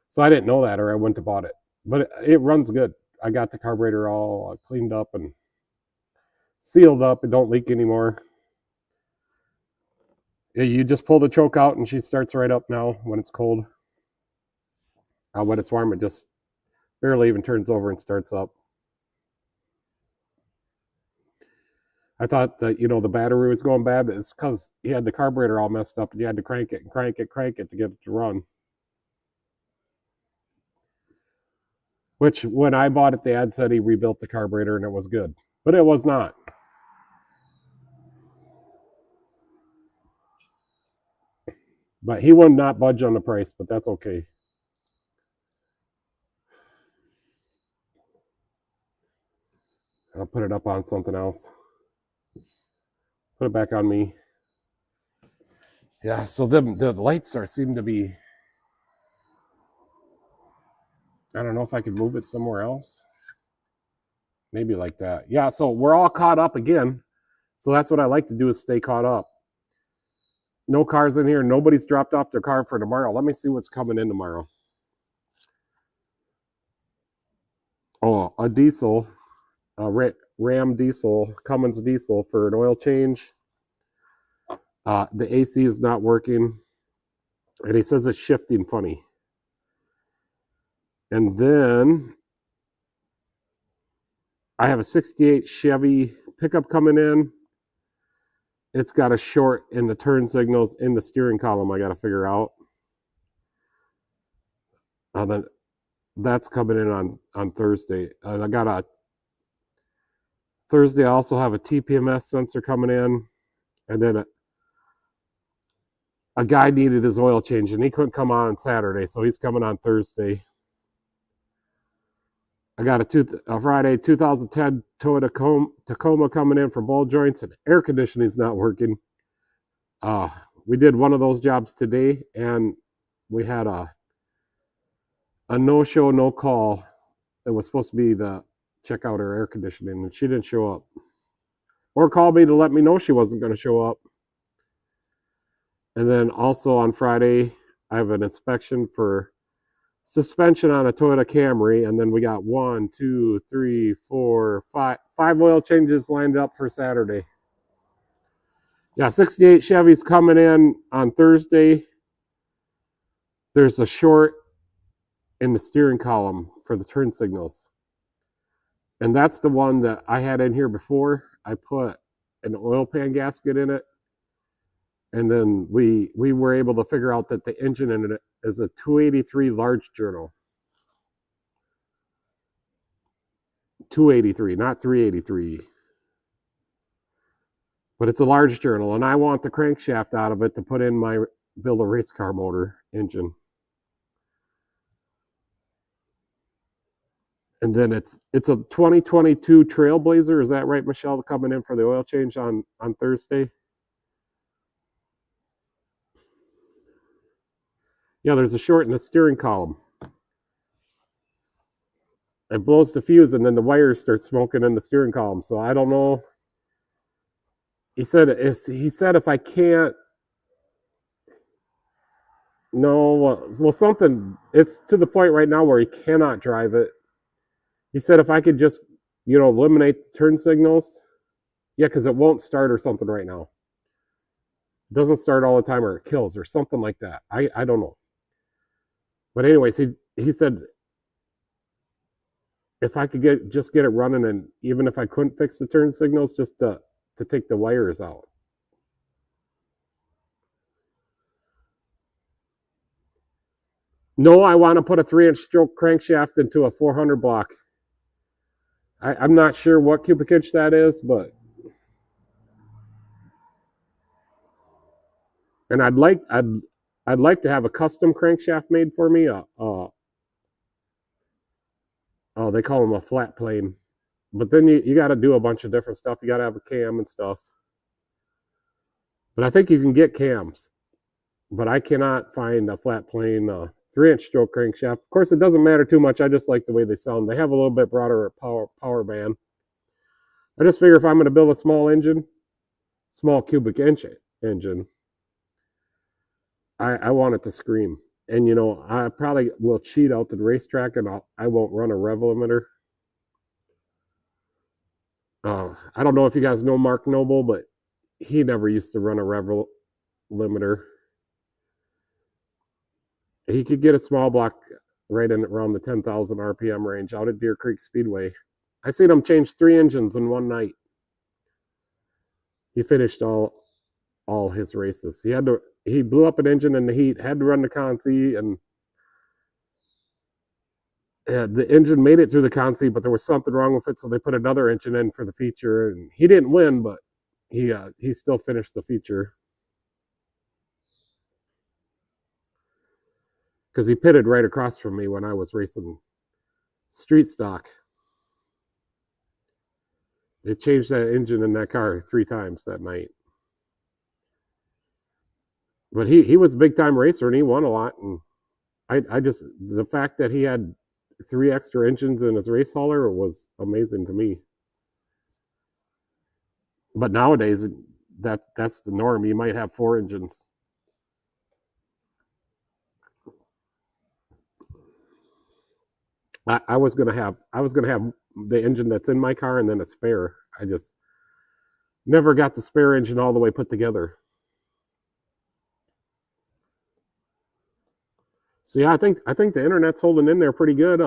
So I didn't know that, or I wouldn't have bought it. But it runs good. I got the carburetor all cleaned up and sealed up. It don't leak anymore. You just pull the choke out and she starts right up now when it's cold. When it's warm, it just barely even turns over and starts up. I thought that, the battery was going bad, but it's because you had the carburetor all messed up and you had to crank it to get it to run. Which, when I bought it, the ad said he rebuilt the carburetor and it was good. But it was not. But he would not budge on the price, but that's okay. I'll put it up on something else. Put it back on me. Yeah, so the lights seem to be... I don't know if I could move it somewhere else. Maybe like that. Yeah, so we're all caught up again. So that's what I like to do, is stay caught up. No cars in here. Nobody's dropped off their car for tomorrow. Let me see what's coming in tomorrow. Oh, a diesel. A Ram diesel. Cummins diesel for an oil change. The AC is not working. And he says it's shifting funny. And then I have a 68 Chevy pickup coming in. It's got a short in the turn signals in the steering column I got to figure out. Then that's coming in on Thursday. I got a Thursday. I also have a TPMS sensor coming in, and then a guy needed his oil change and he couldn't come on Saturday, so he's coming on Thursday. I got a Friday 2010 Toyota Tacoma coming in for ball joints, and air conditioning's not working. We did one of those jobs today, and we had a no-show, no-call. It was supposed to be the check out her air conditioning, and she didn't show up. Or call me to let me know she wasn't going to show up. And then also on Friday, I have an inspection for suspension on a Toyota Camry, and then we got 1, 2, 3, 4, 5 oil changes lined up for Saturday. Yeah, 68 Chevy's coming in on Thursday. There's a short in the steering column for the turn signals. And that's the one that I had in here before. I put an oil pan gasket in it. And then we were able to figure out that the engine in it is a 283 large journal. 283, not 383. But it's a large journal, and I want the crankshaft out of it to put in my build a race car motor engine. And then it's a 2022 Trailblazer. Is that right, Michelle? Coming in for the oil change on Thursday. Yeah, there's a short in the steering column. It blows the fuse, and then the wires start smoking in the steering column. So I don't know. He said if I can't. No, well, something. It's to the point right now where he cannot drive it. He said if I could just, eliminate the turn signals. Yeah, because it won't start or something right now. It doesn't start all the time, or it kills or something like that. I don't know. But anyways, he said if I could get it running, and even if I couldn't fix the turn signals, just to take the wires out. No, I want to put a 3-inch stroke crankshaft into a 400 block. I'm not sure what cubic inch that is, but and I'd like to have a custom crankshaft made for me. They call them a flat plane, but then you got to do a bunch of different stuff. You got to have a cam and stuff. But I think you can get cams, but I cannot find a flat plane 3-inch stroke crankshaft. Of course, it doesn't matter too much. I just like the way they sound. They have a little bit broader power band. I just figure if I'm going to build a small cubic inch engine, I want it to scream. And, I probably will cheat out to the racetrack, and I won't run a rev limiter. I don't know if you guys know Mark Noble, but he never used to run a rev limiter. He could get a small block right in around the 10,000 RPM range out at Deer Creek Speedway. I seen him change 3 engines in one night. He finished all his races. He blew up an engine in the heat, had to run the consi, and the engine made it through the consi, but there was something wrong with it, so they put another engine in for the feature, and he didn't win, but he still finished the feature. Because he pitted right across from me when I was racing street stock. They changed that engine in that car 3 times that night. But he was a big time racer, and he won a lot. And I just, the fact that he had 3 extra engines in his race hauler was amazing to me. But nowadays, that's the norm. You might have 4 engines. I was gonna have the engine that's in my car and then a spare. I just never got the spare engine all the way put together. So yeah, I think the internet's holding in there pretty good.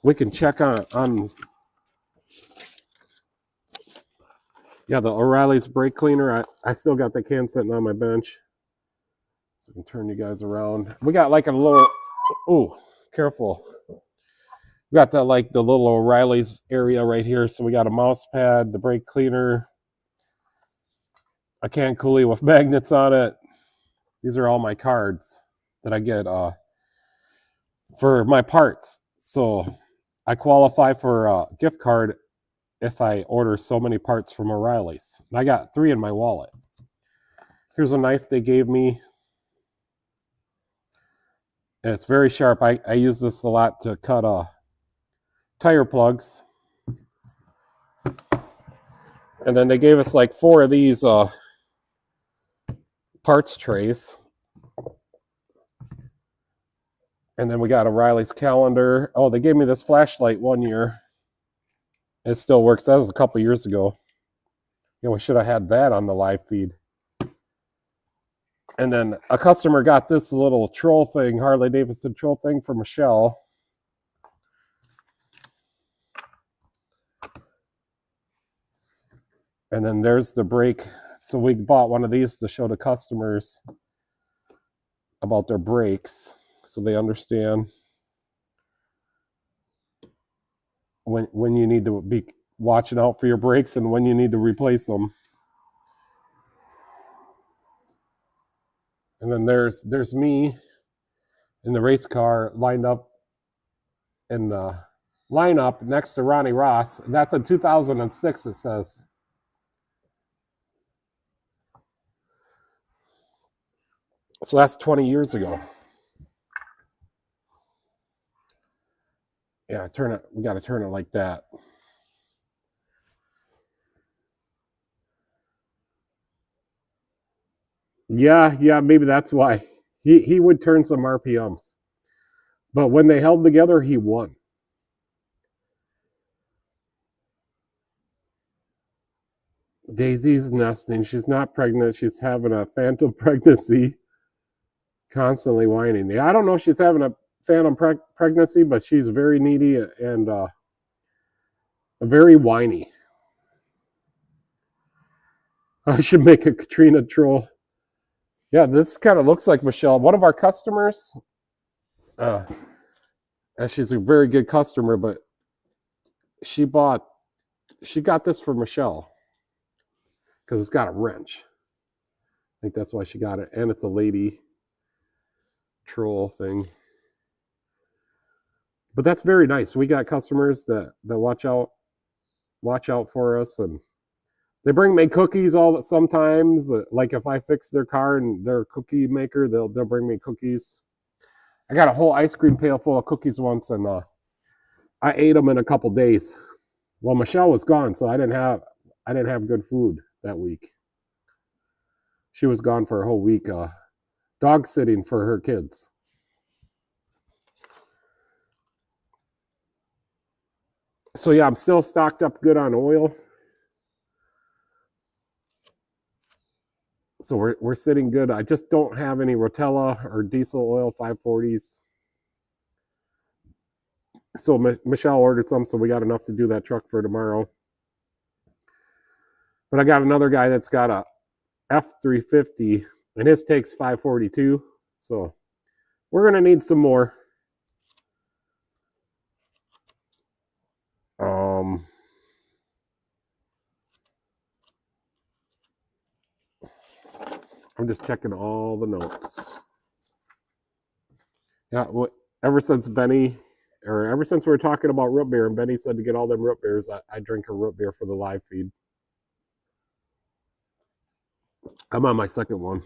We can check on yeah, the O'Reilly's brake cleaner. I still got the can sitting on my bench, so I can turn you guys around. We got like a little, oh, careful. We got the little O'Reilly's area right here. So we got a mouse pad, the brake cleaner, a can coolie with magnets on it. These are all my cards that I get for my parts. So I qualify for a gift card if I order so many parts from O'Reilly's. And I got 3 in my wallet. Here's a knife they gave me. And it's very sharp. I use this a lot to cut tire plugs. And then they gave us like 4 of these parts trays. And then we got a Riley's calendar. Oh, they gave me this flashlight one year. It still works. That was a couple years ago. Yeah, we should have had that on the live feed. And then a customer got this little troll thing, Harley Davidson troll thing for Michelle. And then there's the brake. So we bought one of these to show the customers about their brakes so they understand when you need to be watching out for your brakes and when you need to replace them. And then there's me in the race car lined up in the lineup next to Ronnie Ross. That's in 2006, it says. So that's 20 years ago. Yeah, turn it. We got to turn it like that. Yeah, maybe that's why he would turn some RPMs. But when they held together, he won. Daisy's nesting. She's not pregnant. She's having a phantom pregnancy. Constantly whining. Yeah, I don't know if she's having a phantom pregnancy, but she's very needy and very whiny. I should make a Katrina troll. Yeah, this kind of looks like Michelle. One of our customers, and she's a very good customer, but she got this for Michelle because it's got a wrench. I think that's why she got it, and it's a lady troll thing. But that's very nice. We got customers that watch out for us, and they bring me cookies sometimes. Like if I fix their car and they're a cookie maker, they'll bring me cookies. I got a whole ice cream pail full of cookies once, and I ate them in a couple days. Well, Michelle was gone, so I didn't have good food that week. She was gone for a whole week, dog sitting for her kids. So yeah, I'm still stocked up good on oil. So we're sitting good. I just don't have any Rotella or diesel oil 540s. So Michelle ordered some, so we got enough to do that truck for tomorrow. But I got another guy that's got a F350, and his takes 542. So we're gonna need some more. I'm just checking all the notes. Yeah, ever since we were talking about root beer, and Benny said to get all them root beers, I drink a root beer for the live feed. I'm on my second one.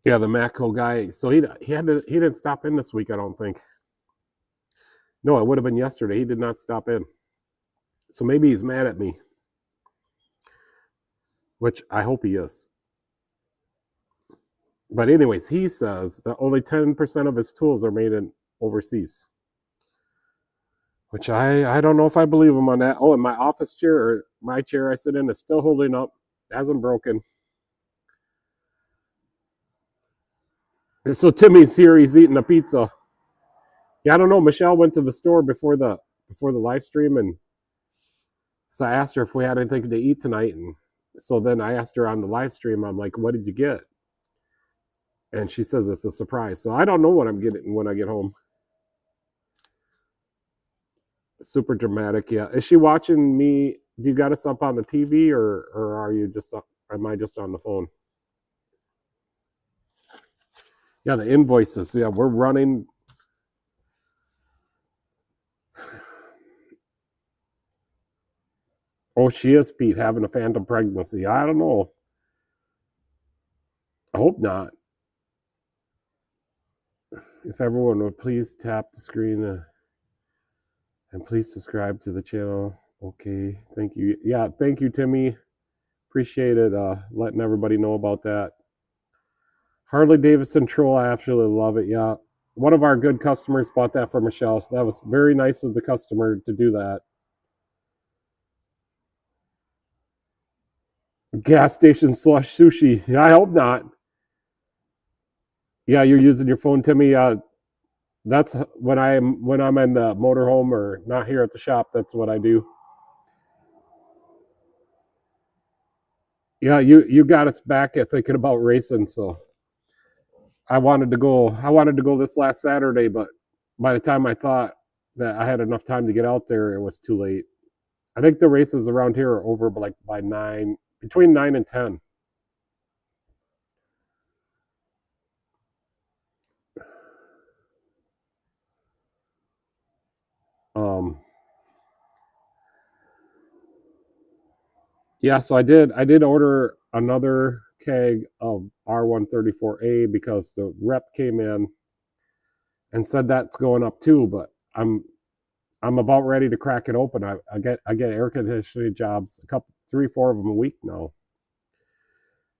Yeah, the Matco guy. So he didn't stop in this week, I don't think. No, it would have been yesterday. He did not stop in. So maybe he's mad at me, which I hope he is. But anyways, he says that only 10% of his tools are made in overseas, which I don't know if I believe him on that. Oh, and my office chair, or my chair I sit in, is still holding up. It hasn't broken. And so Timmy's here. He's eating a pizza. Yeah, I don't know. Michelle went to the store before the live stream, and so I asked her if we had anything to eat tonight. And so then I asked her on the live stream, I'm like, what did you get? And she says it's a surprise. So I don't know what I'm getting when I get home. Super dramatic, yeah. Is she watching me? Do you got us up on the TV, or am I just on the phone? Yeah, the invoices. Yeah, we're running. Oh, she is, Pete, having a phantom pregnancy. I don't know. I hope not. If everyone would please tap the screen and please subscribe to the channel. Okay, thank you. Yeah, thank you, Timmy. Appreciate it. Letting everybody know about that. Harley Davidson Troll, I absolutely love it. Yeah. One of our good customers bought that for Michelle, so that was very nice of the customer to do that. Gas station slush sushi. Yeah, I hope not. Yeah, you're using your phone, Timmy. That's when I'm in the motorhome or not here at the shop. That's what I do. Yeah, you got us back at thinking about racing. So I wanted to go. I wanted to go this last Saturday, but by the time I thought that I had enough time to get out there, it was too late. I think the races around here are over like by 9, between 9 and 10. Yeah, so I did order another keg of R134A because the rep came in and said that's going up too, but I'm about ready to crack it open. I get air conditioning jobs, a couple, 3, 4 of them a week now.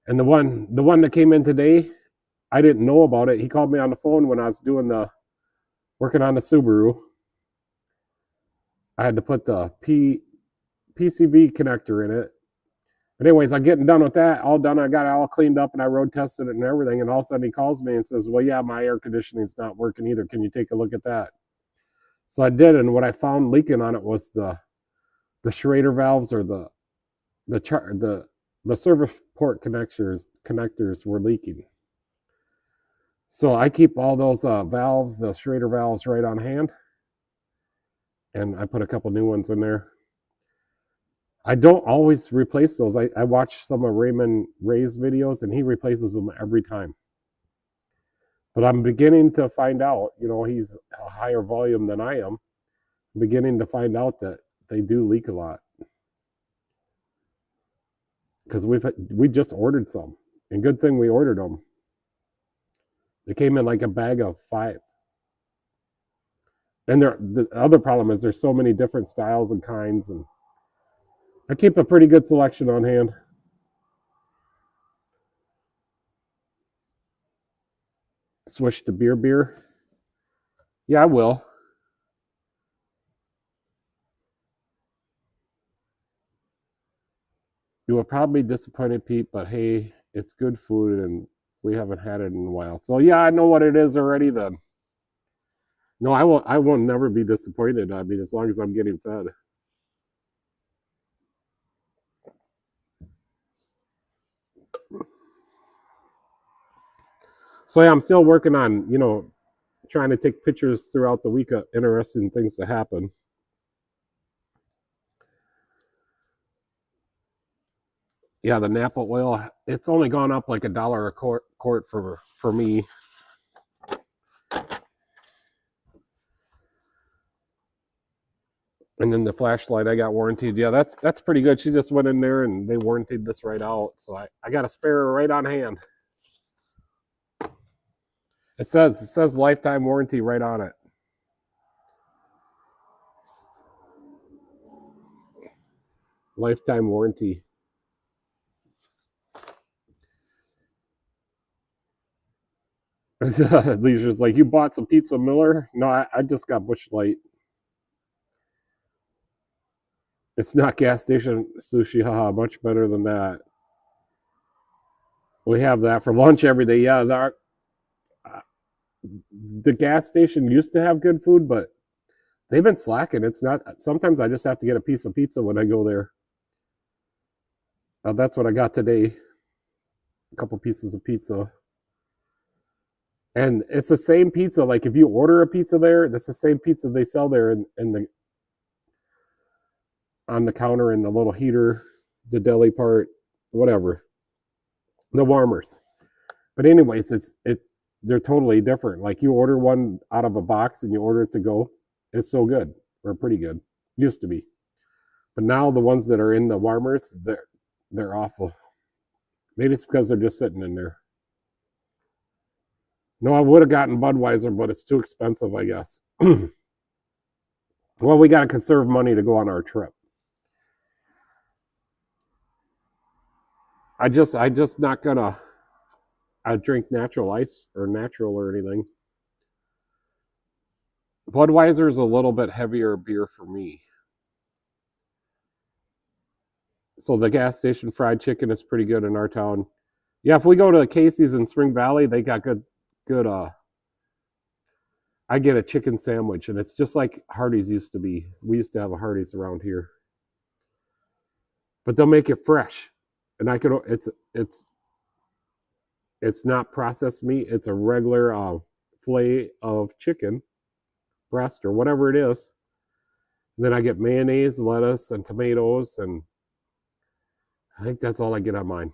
And the one that came in today, I didn't know about it. He called me on the phone when I was working on the Subaru. I had to put the PCV connector in it. But anyways, I'm getting done with that. All done. I got it all cleaned up and I road tested it and everything. And all of a sudden he calls me and says, "Well, yeah, my air conditioning's not working either. Can you take a look at that?" So I did, and what I found leaking on it was the Schrader valves, or the service port connectors were leaking. So I keep all those valves, the Schrader valves, right on hand, and I put a couple new ones in there. I don't always replace those. I watch some of Raymond Ray's videos, and he replaces them every time. But I'm beginning to find out, he's a higher volume than I am. I'm beginning to find out that they do leak a lot. Because we just ordered some, and good thing we ordered them. They came in like a bag of 5. And the other problem is there's so many different styles and kinds, and I keep a pretty good selection on hand. Switch to beer. Yeah, I will. You will probably be disappointed, Pete, but hey, it's good food and we haven't had it in a while. So yeah, I know what it is already then. No, I won't never be disappointed. I mean, as long as I'm getting fed. So yeah, I'm still working on, trying to take pictures throughout the week of interesting things to happen. Yeah, the Napa oil, it's only gone up like $1 a quart for me. And then the flashlight I got warranted. Yeah, that's pretty good. She just went in there and they warranted this right out. So I got a spare right on hand. It says lifetime warranty right on it. Lifetime warranty. Leisure's like, "You bought some Pizza Miller?" No, I just got Busch Light. It's not gas station sushi, haha, much better than that. We have that for lunch every day. Yeah, the gas station used to have good food, but they've been slacking. It's not. Sometimes I just have to get a piece of pizza when I go there. That's what I got today. A couple pieces of pizza. And it's the same pizza. Like if you order a pizza there, that's the same pizza they sell there on the counter in the little heater, the deli part, whatever, the warmers. But anyways, they're totally different. Like you order one out of a box and you order it to go, it's so good, or pretty good. Used to be, but now the ones that are in the warmers, they're awful. Maybe it's because they're just sitting in there. No, I would have gotten Budweiser, but it's too expensive, I guess. Well, we got to conserve money to go on our trip. I just not gonna. I drink natural ice or natural or anything. Budweiser is a little bit heavier beer for me. So the gas station fried chicken is pretty good in our town. Yeah, if we go to Casey's in Spring Valley, they got good I get a chicken sandwich and it's just like Hardee's used to be. We used to have a Hardee's around here. But they'll make it fresh. And it's not processed meat, it's a regular fillet of chicken, breast or whatever it is. And then I get mayonnaise, lettuce, and tomatoes, and I think that's all I get on mine.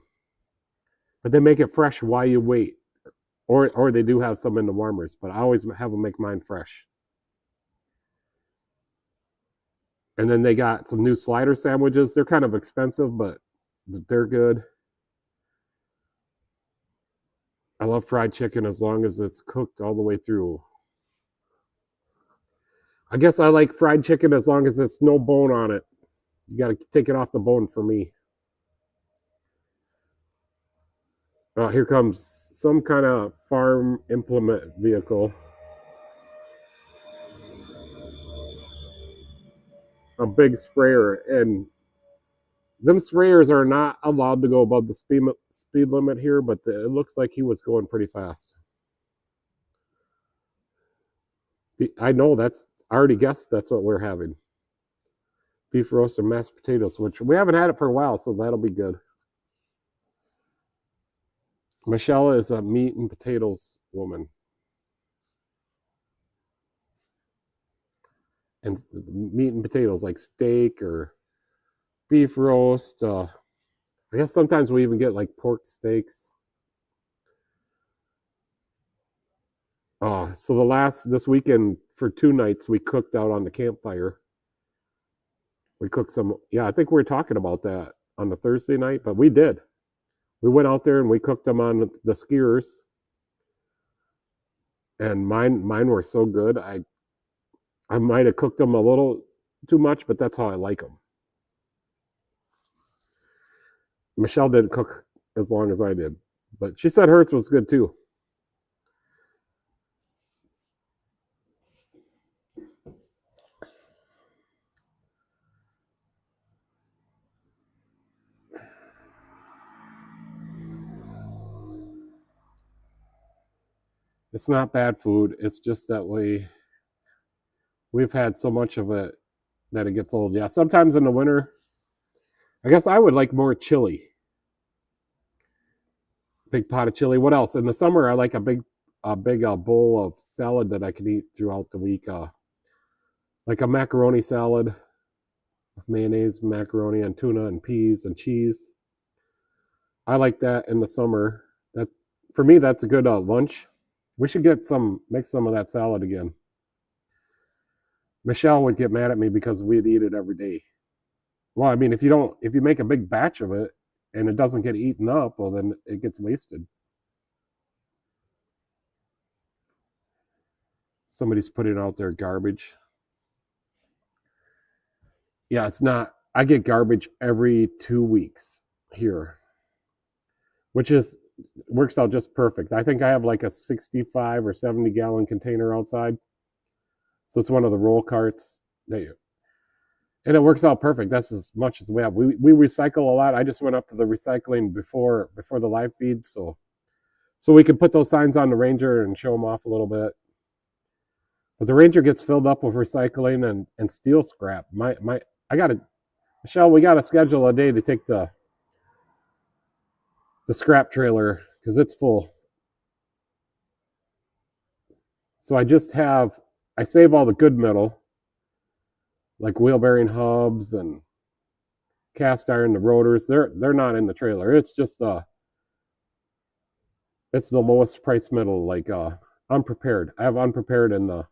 But they make it fresh while you wait. Or they do have some in the warmers, but I always have them make mine fresh. And then they got some new slider sandwiches. They're kind of expensive, but they're good. I love fried chicken as long as it's cooked all the way through. I guess I like fried chicken as long as there's no bone on it. You got to take it off the bone for me. Here comes some kind of farm implement vehicle. A big sprayer. And them sprayers are not allowed to go above the speed limit here, but it looks like he was going pretty fast. I know I already guessed that's what we're having. Beef roast and mashed potatoes, which we haven't had it for a while, so that'll be good. Michelle is a meat and potatoes woman. And meat and potatoes, like steak or beef roast. I guess sometimes we even get like pork steaks. So this weekend for 2 nights, we cooked out on the campfire. We cooked some, yeah, I think we were talking about that on the Thursday night, but we did. We went out there and we cooked them on the skewers. And mine were so good. I might have cooked them a little too much, but that's how I like them. Michelle didn't cook as long as I did, but she said hers was good too. It's not bad food. It's just that we've had so much of it that it gets old. Yeah, sometimes in the winter, I guess I would like more chili. Big pot of chili. What else? In the summer, I like a big bowl of salad that I can eat throughout the week. Like a macaroni salad with mayonnaise, macaroni, and tuna, and peas and cheese. I like that in the summer. That for me, that's a good lunch. We should make some of that salad again. Michelle would get mad at me because we'd eat it every day. Well, I mean, if you make a big batch of it and it doesn't get eaten up, well, then it gets wasted. Somebody's putting out their garbage. Yeah, it's not. I get garbage every 2 weeks here, which works out just perfect. I think I have like a 65 or 70 gallon container outside. So it's one of the roll carts. And it works out perfect. That's as much as we have. We recycle a lot. I just went up to the recycling before the live feed, so we can put those signs on the Ranger and show them off a little bit. But the Ranger gets filled up with recycling and steel scrap. Michelle, we gotta schedule a day to take the scrap trailer because it's full. So I save all the good metal, like wheel bearing hubs and cast iron, the rotors. They're not in the trailer. It's just it's the lowest price metal, like unprepared. I have unprepared in the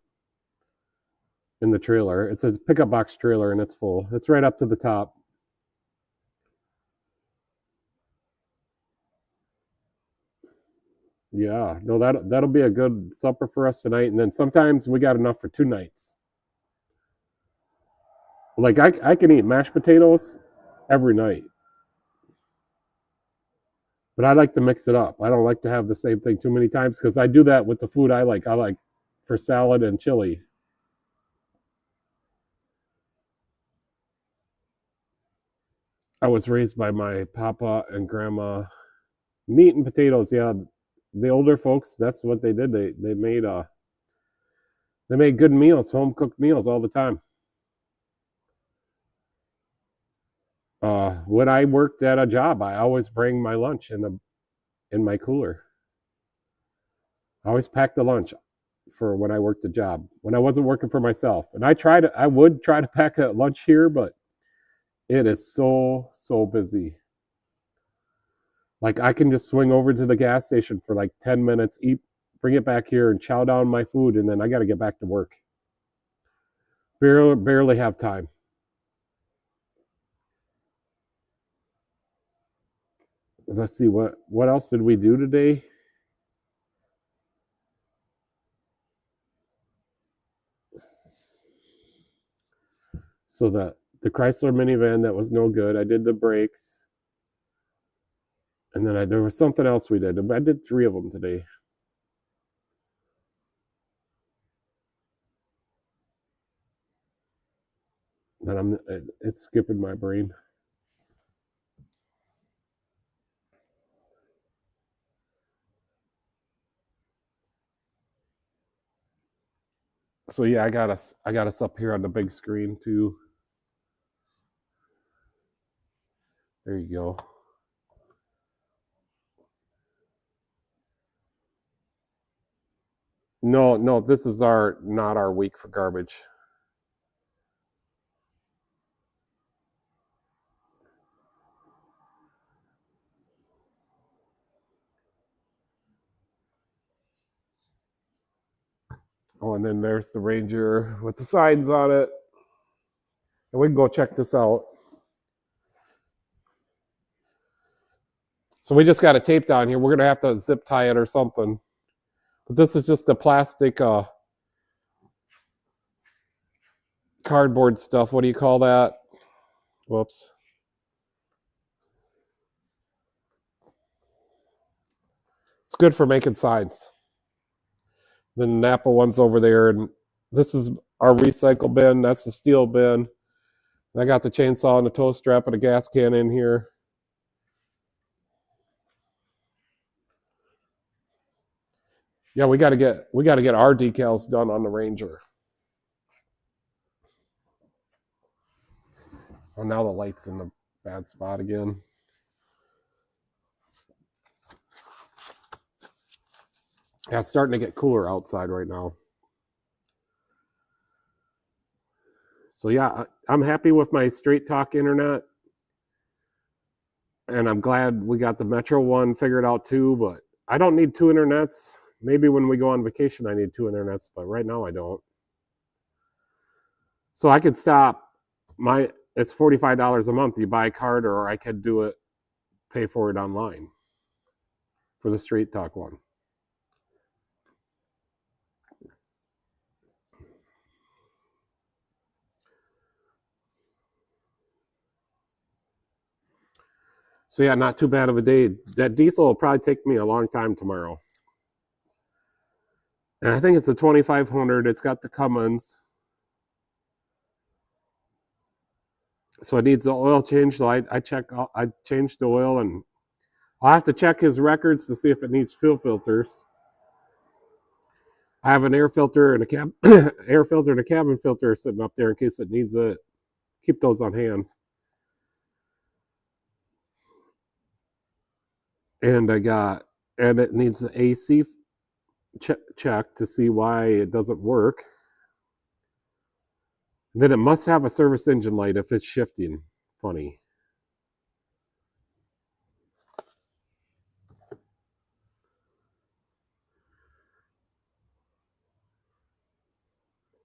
trailer. It's a pickup box trailer and it's full. It's right up to the top. Yeah, no, that'll be a good supper for us tonight. And then sometimes we got enough for 2 nights. Like I can eat mashed potatoes every night. But I like to mix it up. I don't like to have the same thing too many times because I do that with the food I like. I like for salad and chili. I was raised by my papa and grandma. Meat and potatoes, yeah. The older folks, that's what they did. They made good meals, home cooked meals all the time. When I worked at a job, I always bring my lunch in my cooler. I always packed the lunch for when I worked a job. When I wasn't working for myself, and I would try to pack a lunch here, but it is so busy. Like I can just swing over to the gas station for like 10 minutes, eat, bring it back here, and chow down my food, and then I got to get back to work. Barely have time. Let's see what else did we do today. So the Chrysler minivan that was no good. I did the brakes, and then there was something else we did. I did 3 of them today. But it's skipping my brain. So yeah, I got us up here on the big screen too. There you go. No, this is not our week for garbage. Oh, and then there's the Ranger with the signs on it. And we can go check this out. So we just got a tape down here. We're gonna have to zip tie it or something. But this is just the plastic cardboard stuff. What do you call that? Whoops. It's good for making signs. Then the Napa one's over there, and this is our recycle bin. That's the steel bin. I got the chainsaw and the tow strap and a gas can in here. Yeah, we got to get our decals done on the Ranger. Oh, now the light's in the bad spot again. Yeah, it's starting to get cooler outside right now. So yeah, I'm happy with my Straight Talk internet, and I'm glad we got the Metro one figured out too. But I don't need 2 internets. Maybe when we go on vacation, I need 2 internets, but right now I don't. So I could stop my. It's $45 a month. You buy a card, or I could do it, pay for it online for the Straight Talk one. So yeah, not too bad of a day. That diesel will probably take me a long time tomorrow. And I think it's a 2500. It's got the Cummins. So it needs the oil change. So I changed the oil, and I'll have to check his records to see if it needs fuel filters. I have an air filter and a air filter and a cabin filter sitting up there in case it needs it. Keep those on hand. And it needs the AC check to see why it doesn't work. And then it must have a service engine light if it's shifting. Funny.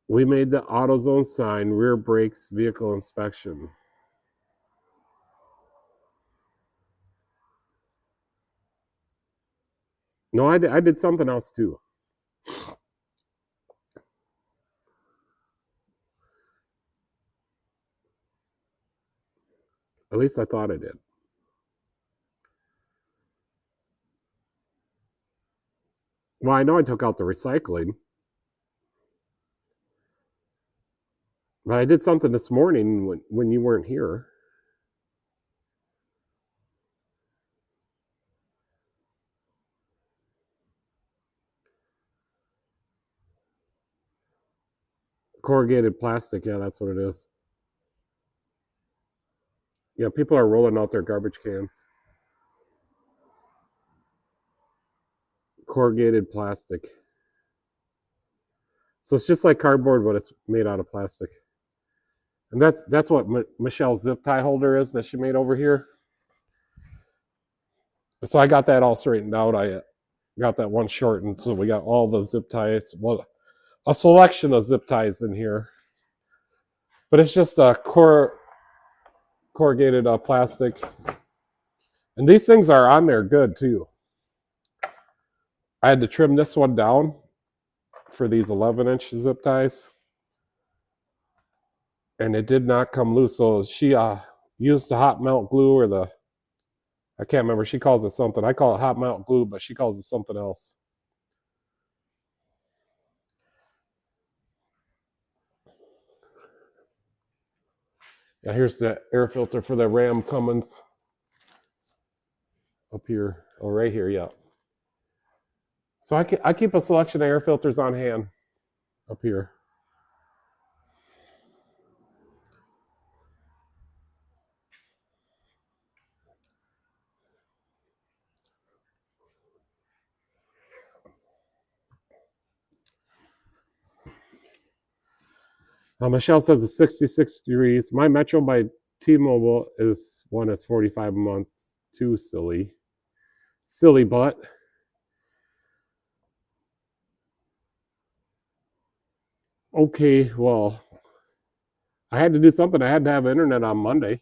We made the AutoZone sign, rear brakes, vehicle inspection. No, I did something else too. At least I thought I did. Well, I know I took out the recycling, but I did something this morning when you weren't here. Corrugated plastic, yeah, that's what it is. Yeah, people are rolling out their garbage cans. Corrugated plastic. So it's just like cardboard, but it's made out of plastic. And that's what Michelle's zip tie holder is that she made over here. So I got that all straightened out. I got that one shortened, so we got all the zip ties. Well, a selection of zip ties in here, but it's just a corrugated plastic. And these things are on there good too. I had to trim this one down for these 11-inch zip ties, and it did not come loose. So she used the hot melt glue or the, I can't remember, she calls it something. I call it hot melt glue, but she calls it something else. Yeah, here's the air filter for the Ram Cummins up here. Oh, right here, yeah. So I keep a selection of air filters on hand up here. Michelle says it's 66 degrees. My Metro by T-Mobile is 45 a month. Too silly. Silly butt. Okay, well, I had to do something. I had to have internet on Monday.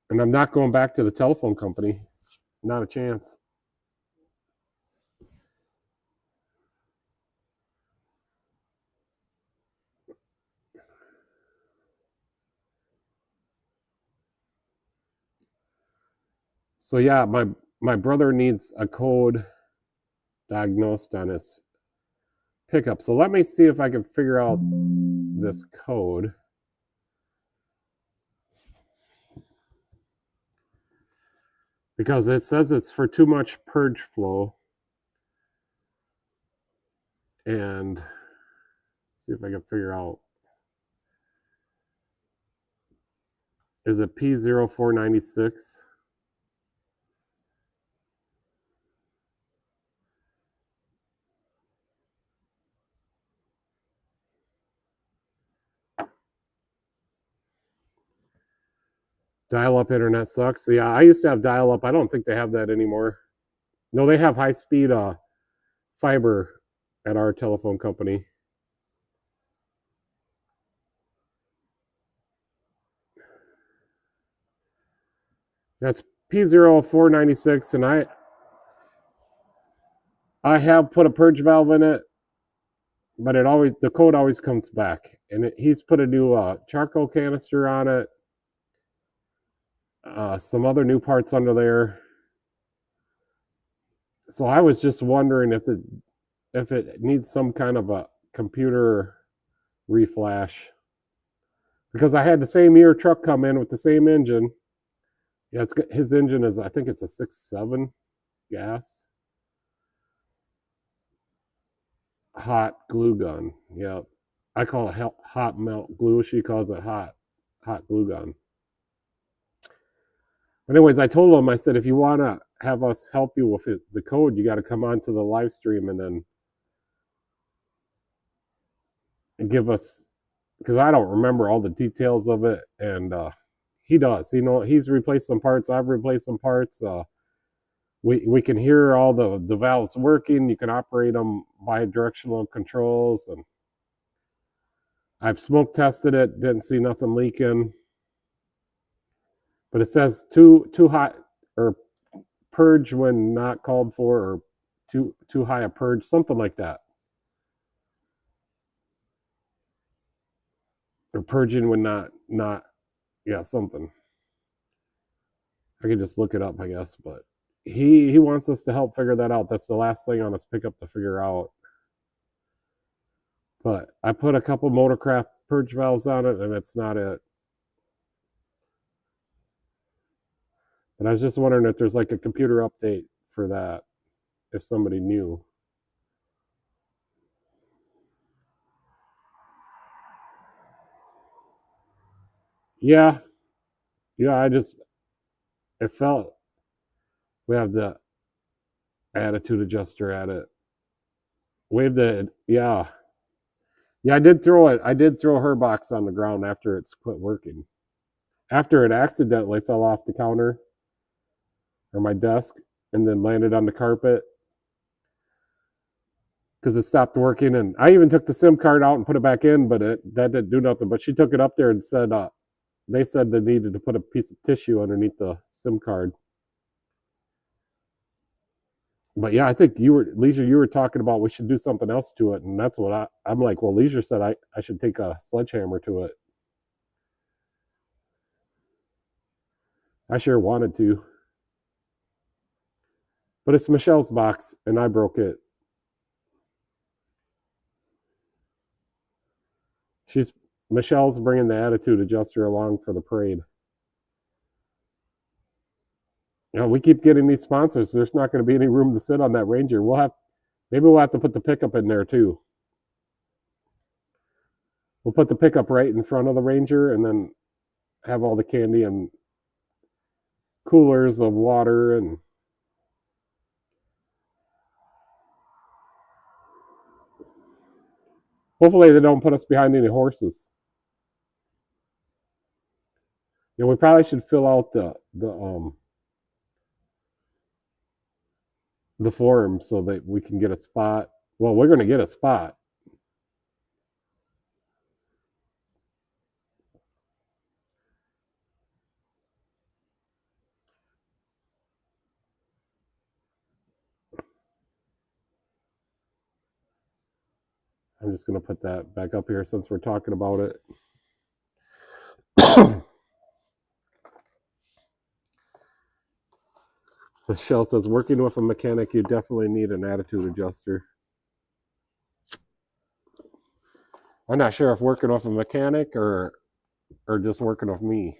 And I'm not going back to the telephone company. Not a chance. So yeah, my brother needs a code diagnosed on his pickup. So let me see if I can figure out this code. Because it says it's for too much purge flow. And see if I can figure out. Is it P0496? Dial-up internet sucks. So yeah, I used to have dial-up. I don't think they have that anymore. No, they have high-speed fiber at our telephone company. That's P0496, and I have put a purge valve in it, but the code always comes back. And he's put a new charcoal canister on it. Some other new parts under there. So I was just wondering if it needs some kind of a computer reflash, because I had the same year truck come in with the same engine. Yeah, his engine is, I think it's a 6.7 gas hot glue gun. Yeah, I call it hot melt glue. She calls it hot glue gun. Anyways, I told him, I said, if you want to have us help you with the code, you got to come on to the live stream and then give us, because I don't remember all the details of it, and he does. He's replaced some parts. I've replaced some parts. We can hear all the valves working. You can operate them by directional controls, and I've smoke tested it. Didn't see nothing leaking. But it says too high, or purge when not called for, or too high a purge, something like that. Or purging when not yeah, something. I could just look it up, I guess, but he wants us to help figure that out. That's the last thing on his pickup to figure out. But I put a couple Motorcraft purge valves on it, and it's not it. And I was just wondering if there's like a computer update for that, if somebody knew. Yeah, it felt we have the attitude adjuster at it. Yeah. I did throw it. I did throw her box on the ground after it's quit working. After it accidentally fell off the counter or my desk and then landed on the carpet because it stopped working. And I even took the SIM card out and put it back in, but that didn't do nothing. But she took it up there and said, they said they needed to put a piece of tissue underneath the SIM card. But yeah, I think Leisure, you were talking about we should do something else to it. And that's what I'm like, well, Leisure said I should take a sledgehammer to it. I sure wanted to. But it's Michelle's box, and I broke it. Michelle's bringing the attitude adjuster along for the parade. You know, we keep getting these sponsors. There's not going to be any room to sit on that Ranger. Maybe we'll have to put the pickup in there too. We'll put the pickup right in front of the Ranger, and then have all the candy and coolers of water and hopefully they don't put us behind any horses. You know, we probably should fill out the form so that we can get a spot. Well, we're going to get a spot. I'm just going to put that back up here since we're talking about it. Michelle says, working with a mechanic, you definitely need an attitude adjuster. I'm not sure if working with a mechanic or just working with me.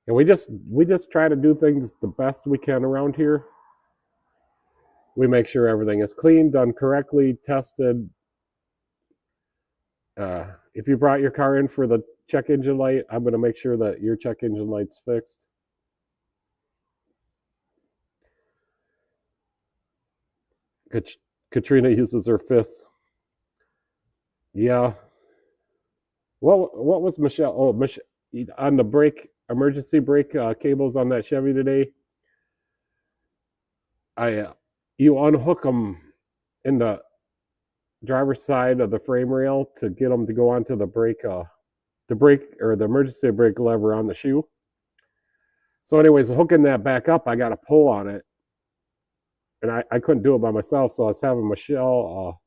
And we just try to do things the best we can around here. We make sure everything is clean, done correctly, tested. If you brought your car in for the check engine light, I'm going to make sure that your check engine light's fixed. Katrina uses her fists. Yeah. What was Michelle? Oh, Michelle, on the emergency brake cables on that Chevy today. You unhook them in the driver's side of the frame rail to get them to go onto the brake or the emergency brake lever on the shoe. So anyways, hooking that back up, I got a pull on it. And I couldn't do it by myself, so I was having Michelle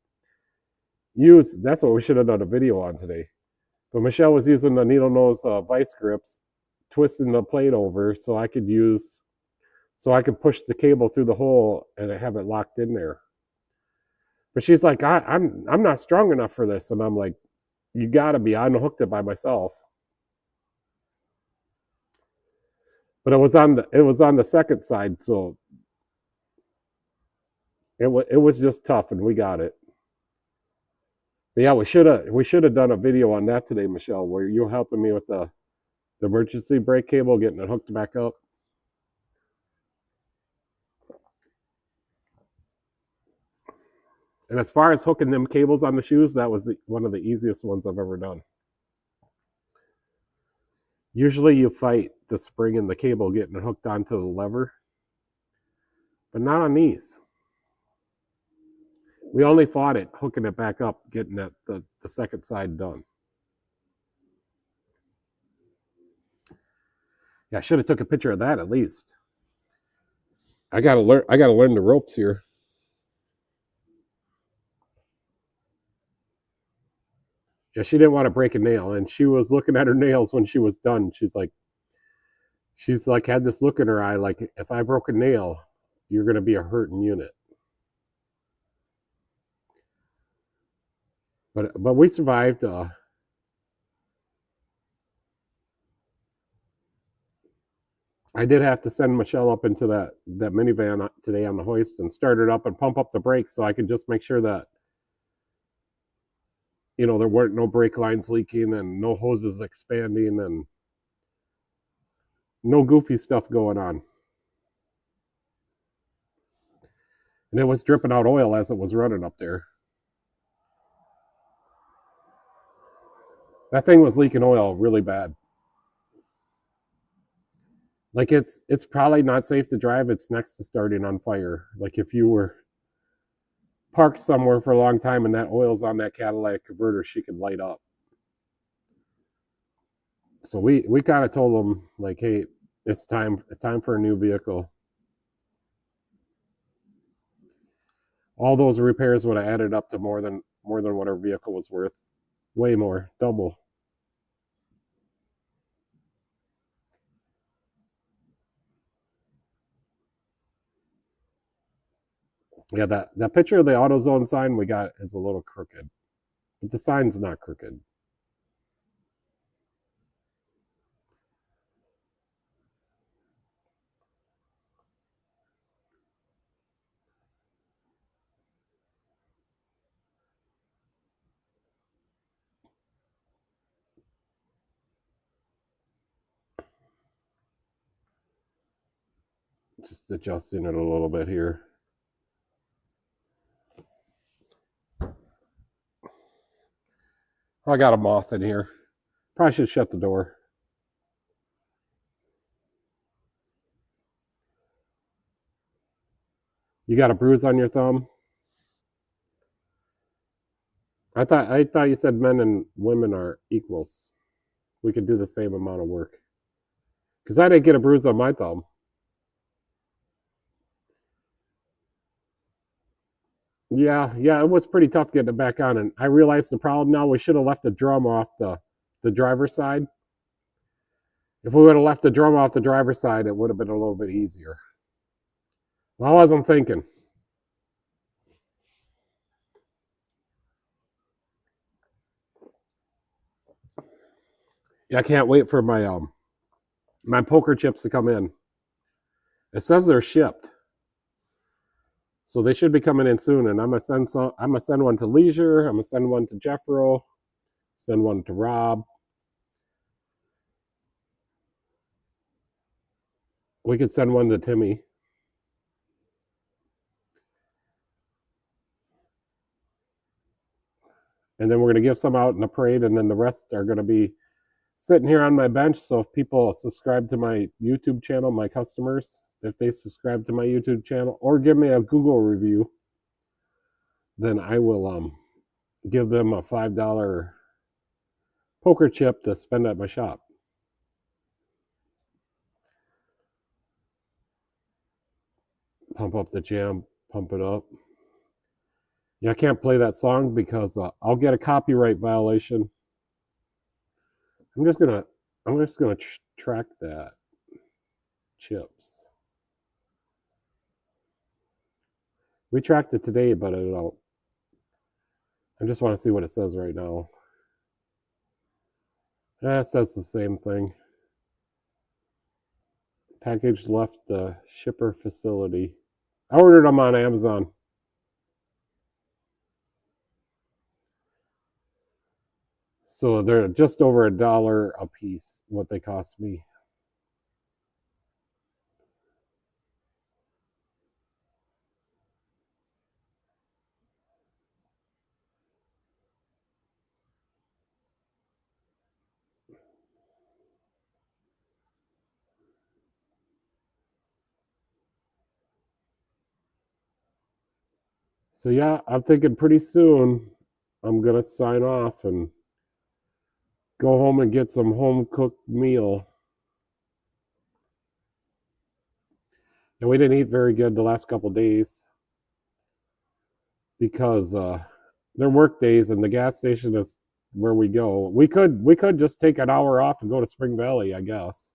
that's what we should have done a video on today. But Michelle was using the needle nose vice grips, twisting the plate over so I could push the cable through the hole and have it locked in there. But she's like, I'm not strong enough for this. And I'm like, you gotta be. I unhooked it by myself. But it was on the second side, so it was just tough, and we got it. But yeah, we should have done a video on that today, Michelle, where you're helping me with the emergency brake cable, getting it hooked back up. And as far as hooking them cables on the shoes, that was one of the easiest ones I've ever done. Usually you fight the spring and the cable getting it hooked onto the lever, but not on these. We only fought it hooking it back up, getting the second side done. Yeah, I should have took a picture of that at least. I gotta learn the ropes here. Yeah, she didn't want to break a nail, and she was looking at her nails when she was done. She's like, she's like had this look in her eye, like if I broke a nail, you're going to be a hurting unit. But we survived. I did have to send Michelle up into that minivan today on the hoist and start it up and pump up the brakes so I could just make sure that, you know, there weren't no brake lines leaking and no hoses expanding and no goofy stuff going on. And it was dripping out oil as it was running up there. That thing was leaking oil really bad. Like it's probably not safe to drive. It's next to starting on fire. Like if you were parked somewhere for a long time and that oil's on that catalytic converter, she could light up. So we kind of told them like, hey, it's time for a new vehicle. All those repairs would have added up to more than what our vehicle was worth. Way more, double. Yeah, that picture of the AutoZone sign we got is a little crooked, but the sign's not crooked. Just adjusting it a little bit here. I got a moth in here. Probably should shut the door. You got a bruise on your thumb? I thought you said men and women are equals. We could do the same amount of work. Because I didn't get a bruise on my thumb. Yeah, it was pretty tough getting it back on. And I realized the problem now, we should have left the drum off the driver's side. If we would have left the drum off the driver's side, it would have been a little bit easier. Well, I wasn't thinking. Yeah, I can't wait for my poker chips to come in. It says they're shipped, so they should be coming in soon. And I'm gonna send one to Leisure. I'm gonna send one to Jeffro. Send one to Rob. We could send one to Timmy. And then we're gonna give some out in the parade, and then the rest are gonna be sitting here on my bench. So if people subscribe to my YouTube channel, my customers, if they subscribe to my YouTube channel or give me a Google review, then I will give them a $5 poker chip to spend at my shop. Pump up the jam, pump it up. Yeah, I can't play that song because I'll get a copyright violation. I'm just gonna track that chips. We tracked it today, but I just want to see what it says right now. Yeah, it says the same thing. Package left the shipper facility. I ordered them on Amazon. So they're just over $1 a piece, what they cost me. So yeah, I'm thinking pretty soon I'm gonna sign off and go home and get some home cooked meal. And we didn't eat very good the last couple days because they're work days and the gas station is where we go. We could just take an hour off and go to Spring Valley, I guess.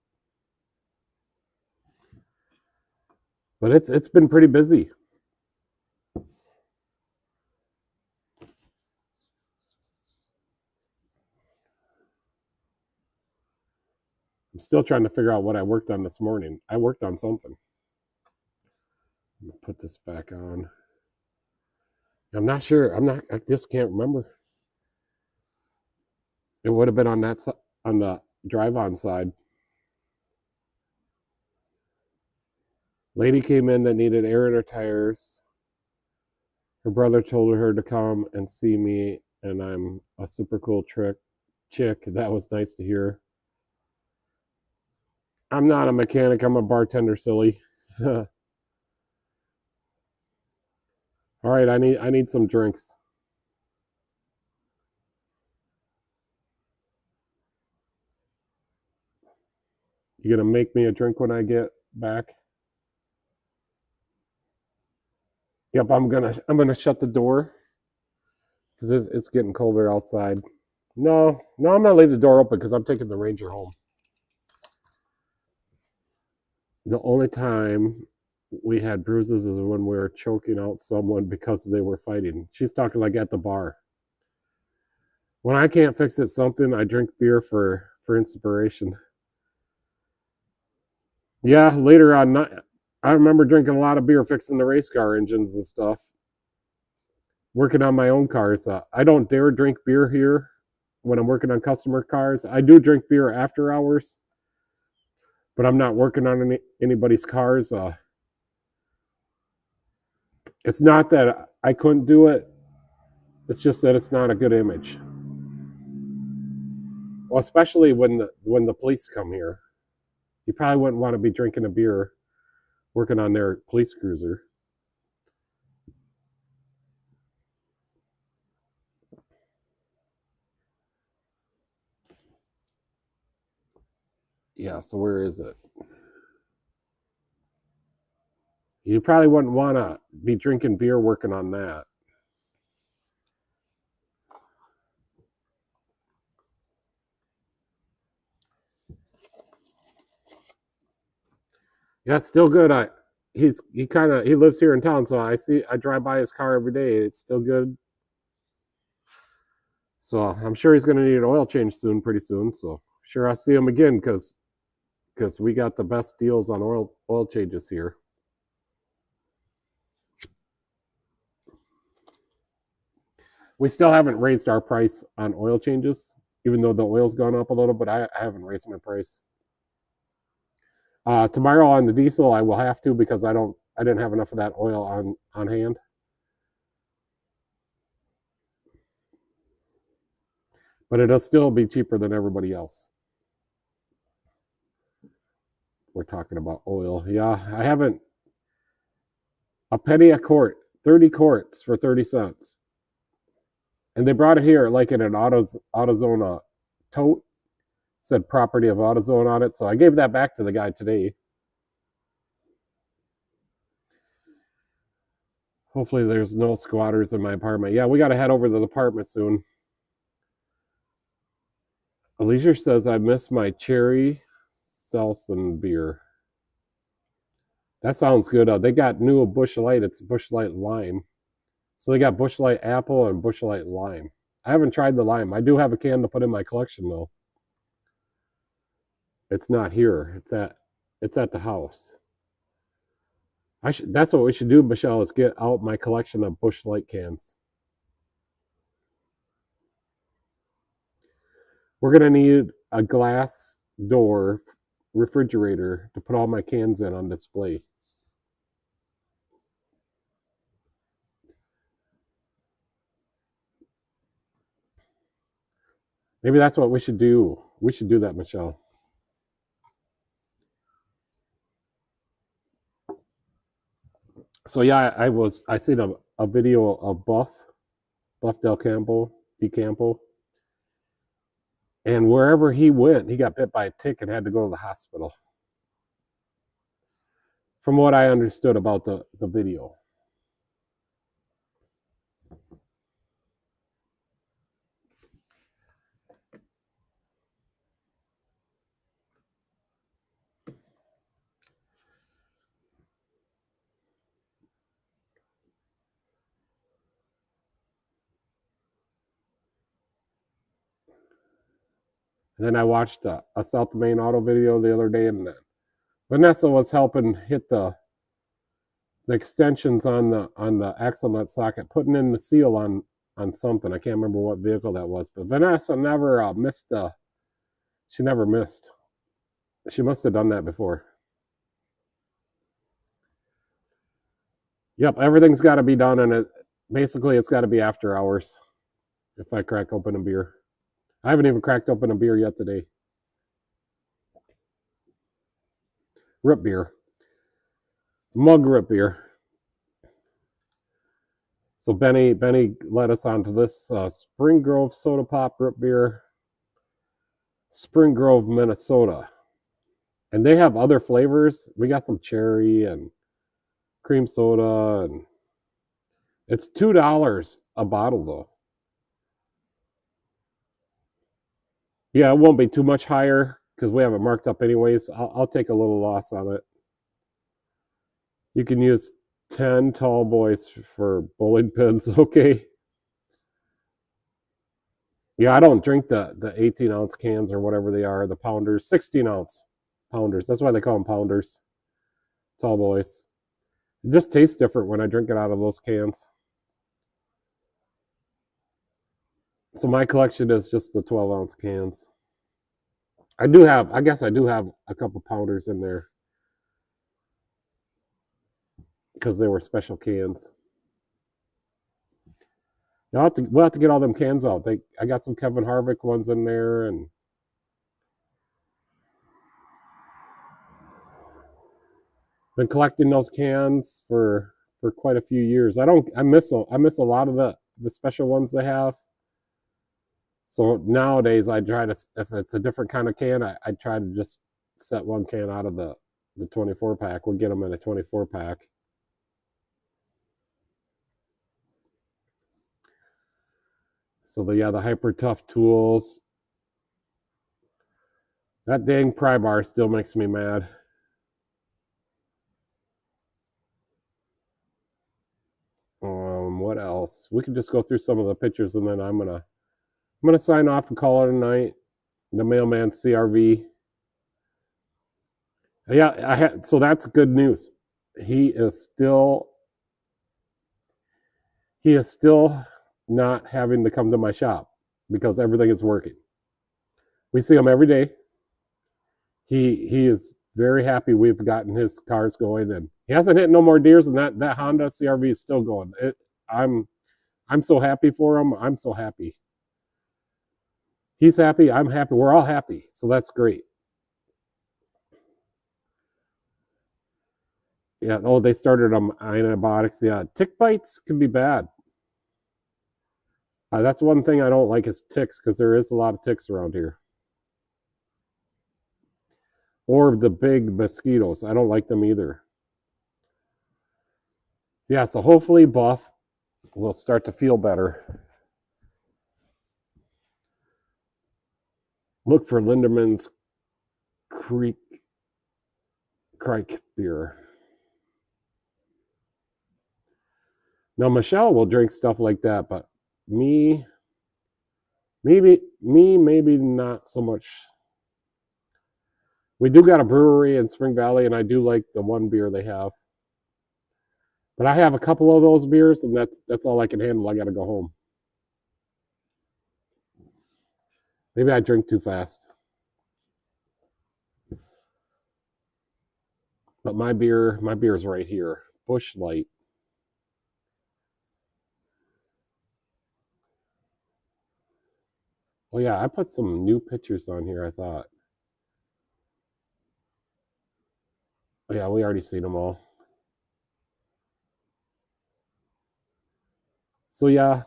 But it's been pretty busy. I'm still trying to figure out what I worked on this morning. I worked on something. I'm gonna put this back on. I'm not sure. I just can't remember. It would have been on that on the drive-on side. Lady came in that needed air in her tires. Her brother told her to come and see me, and I'm a super cool chick. That was nice to hear. I'm not a mechanic. I'm a bartender, silly. All right, I need some drinks. You gonna make me a drink when I get back? Yep, I'm gonna shut the door because it's getting colder outside. No, I'm gonna leave the door open because I'm taking the Ranger home. The only time we had bruises is when we were choking out someone because they were fighting. She's talking like at the bar. When I can't fix it something, I drink beer for inspiration. Yeah, later on, I remember drinking a lot of beer fixing the race car engines and stuff. Working on my own cars. I don't dare drink beer here when I'm working on customer cars. I do drink beer after hours, but I'm not working on anybody's cars. It's not that I couldn't do it. It's just that it's not a good image. Well, especially when the police come here. You probably wouldn't want to be drinking a beer working on their police cruiser. Yeah, so where is it? You probably wouldn't want to be drinking beer working on that. Yeah, it's still good. He lives here in town, so I drive by his car every day. It's still good. So I'm sure he's going to need an oil change pretty soon. So sure I'll see him again because we got the best deals on oil changes here. We still haven't raised our price on oil changes, even though the oil's gone up a little. But I haven't raised my price. Tomorrow on the diesel, I will have to because I didn't have enough of that oil on hand. But it'll still be cheaper than everybody else. We're talking about oil. Yeah, I haven't. A penny a quart, 30 quarts for 30 cents. And they brought it here like in an AutoZone tote. Said property of AutoZone on it. So I gave that back to the guy today. Hopefully there's no squatters in my apartment. Yeah, we got to head over to the apartment soon. Alicia says I miss my cherry Seltzer beer. That sounds good. They got new Busch Light. It's Busch Light Lime. So they got Busch Light Apple and Busch Light Lime. I haven't tried the lime. I do have a can to put in my collection though. It's not here. It's at the house. That's what we should do, Michelle, is get out my collection of Busch Light cans. We're gonna need a glass door refrigerator to put all my cans in on display. Maybe that's what we should do. We should do that, Michelle. So yeah, I seen a video of Buff Del Campo, and wherever he went, he got bit by a tick and had to go to the hospital. From what I understood about the video. And then I watched a South Main Auto video the other day, and Vanessa was helping hit the extensions on the axle nut socket, putting in the seal on something. I can't remember what vehicle that was, but Vanessa never missed. She never missed. She must have done that before. Yep, everything's got to be done, and basically it's got to be after hours if I crack open a beer. I haven't even cracked open a beer yet today. Root beer. Mug root beer. So Benny led us on to this Spring Grove Soda Pop root beer. Spring Grove, Minnesota. And they have other flavors. We got some cherry and cream soda, and it's $2 a bottle though. Yeah, it won't be too much higher because we have it marked up anyways. I'll take a little loss on it. You can use 10 tall boys for bowling pins, okay? Yeah, I don't drink the 18-ounce cans or whatever they are, the pounders, 16-ounce pounders. That's why they call them pounders, tall boys. It just tastes different when I drink it out of those cans. So my collection is just the 12-ounce cans. I guess I do have a couple pounders in there because they were special cans. We'll have to get all them cans out. I got some Kevin Harvick ones in there, and been collecting those cans for quite a few years. I miss a lot of the special ones they have. So nowadays I try to, if it's a different kind of can, I try to just set one can out of the 24 pack. We'll get them in a 24 pack. So the Hyper Tough tools. That dang pry bar still makes me mad. What else? We can just go through some of the pictures, and then I'm gonna sign off and call it a night. The Mailman CRV. Yeah, so that's good news. He is still not having to come to my shop because everything is working. We see him every day. He is very happy we've gotten his cars going, and he hasn't hit no more deers, and that Honda CRV is still going. I'm so happy for him. I'm so happy. He's happy. I'm happy. We're all happy. So that's great. Yeah. Oh, they started antibiotics. Yeah. Tick bites can be bad. That's one thing I don't like is ticks, because there is a lot of ticks around here. Or the big mosquitoes. I don't like them either. Yeah. So hopefully Buff will start to feel better. Look for Linderman's Crike beer. Now Michelle will drink stuff like that, but maybe not so much. We do got a brewery in Spring Valley, and I do like the one beer they have. But I have a couple of those beers, and that's all I can handle. I got to go home. Maybe I drink too fast. But my beer is right here. Busch Light. Oh yeah, I put some new pictures on here, I thought. Oh yeah, we already seen them all. So yeah,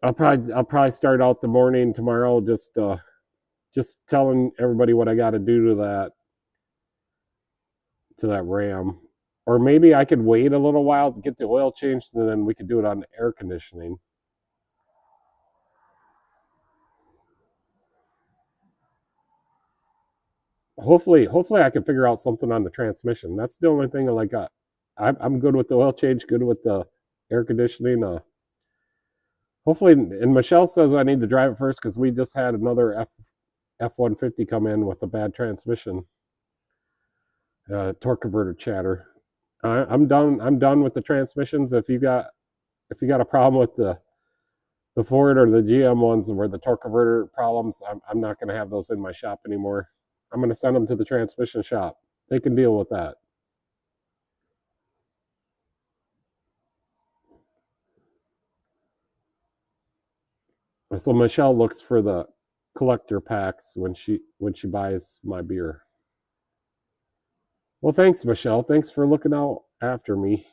I'll probably start out the morning tomorrow just telling everybody what I got to do to that Ram. Or maybe I could wait a little while to get the oil changed, and then we could do it on the air conditioning. Hopefully I can figure out something on the transmission. That's the only thing I. I'm good with the oil change, good with the air conditioning. Hopefully, and Michelle says I need to drive it first because we just had another F-150 come in with a bad transmission. Torque converter chatter. I'm done. I'm done with the transmissions. If you got a problem with the Ford or the GM ones where the torque converter problems, I'm not going to have those in my shop anymore. I'm going to send them to the transmission shop. They can deal with that. So Michelle looks for the collector packs when she buys my beer. Well, thanks, Michelle. Thanks for looking out after me,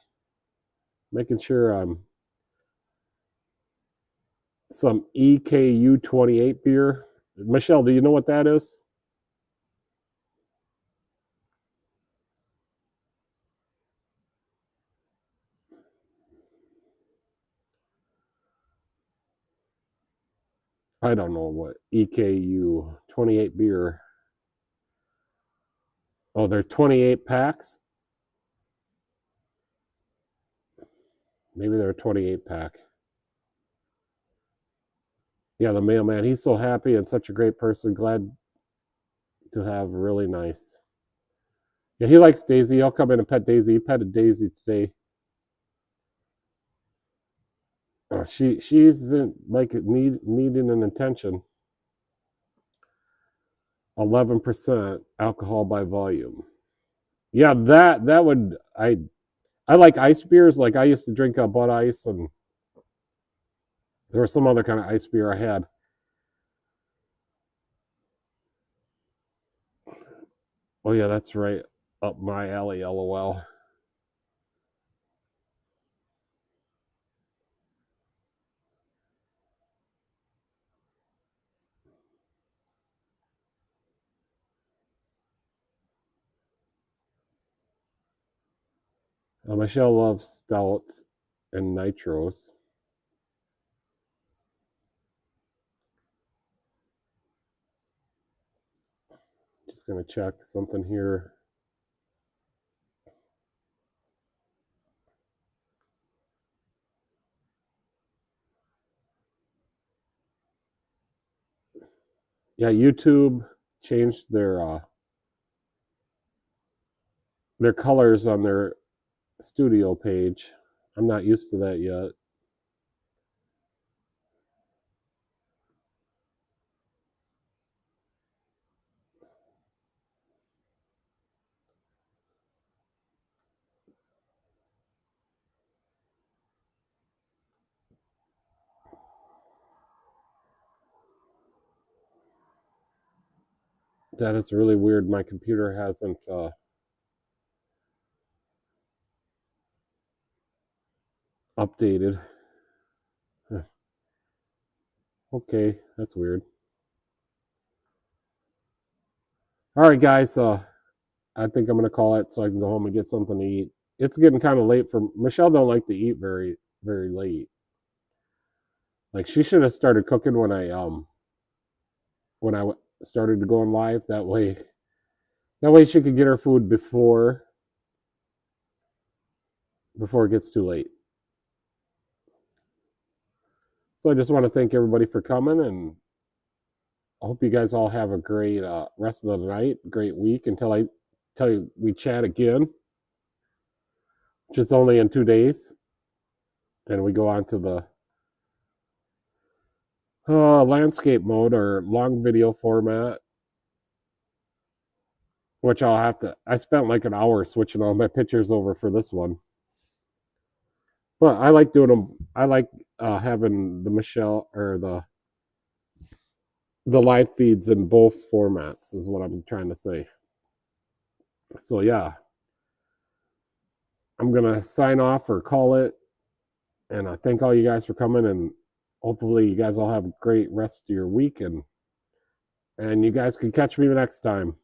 making sure I'm some EKU 28 beer. Michelle, do you know what that is? I don't know what EKU 28 beer. Oh, they're 28 packs. Maybe they're a 28 pack. Yeah, the mailman, he's so happy and such a great person. Glad to have really nice. Yeah, he likes Daisy. I'll come in and pet Daisy. He petted Daisy today. She's like needing an attention. 11% alcohol by volume. Yeah, that would I like ice beers. Like I used to drink a Bud Ice, and there was some other kind of ice beer I had. Oh yeah, that's right up my alley. LOL. Michelle loves stouts and nitros. Just gonna check something here. Yeah, YouTube changed their colors on their studio page. I'm not used to that yet. That is really weird. My computer hasn't updated. Okay, that's weird. All right, guys. I think I'm gonna call it so I can go home and get something to eat. It's getting kind of late for Michelle. Don't like to eat very late. Like she should have started cooking when I started going live. That way she could get her food before it gets too late. So I just want to thank everybody for coming, and I hope you guys all have a great rest of the night, great week until I tell you we chat again, which is only in 2 days, and we go on to the landscape mode or long video format, which I spent like an hour switching all my pictures over for this one. But I like doing them. I like having the Michelle or the live feeds in both formats is what I'm trying to say. So yeah, I'm gonna sign off or call it, and I thank all you guys for coming, and hopefully you guys all have a great rest of your week, and you guys can catch me next time.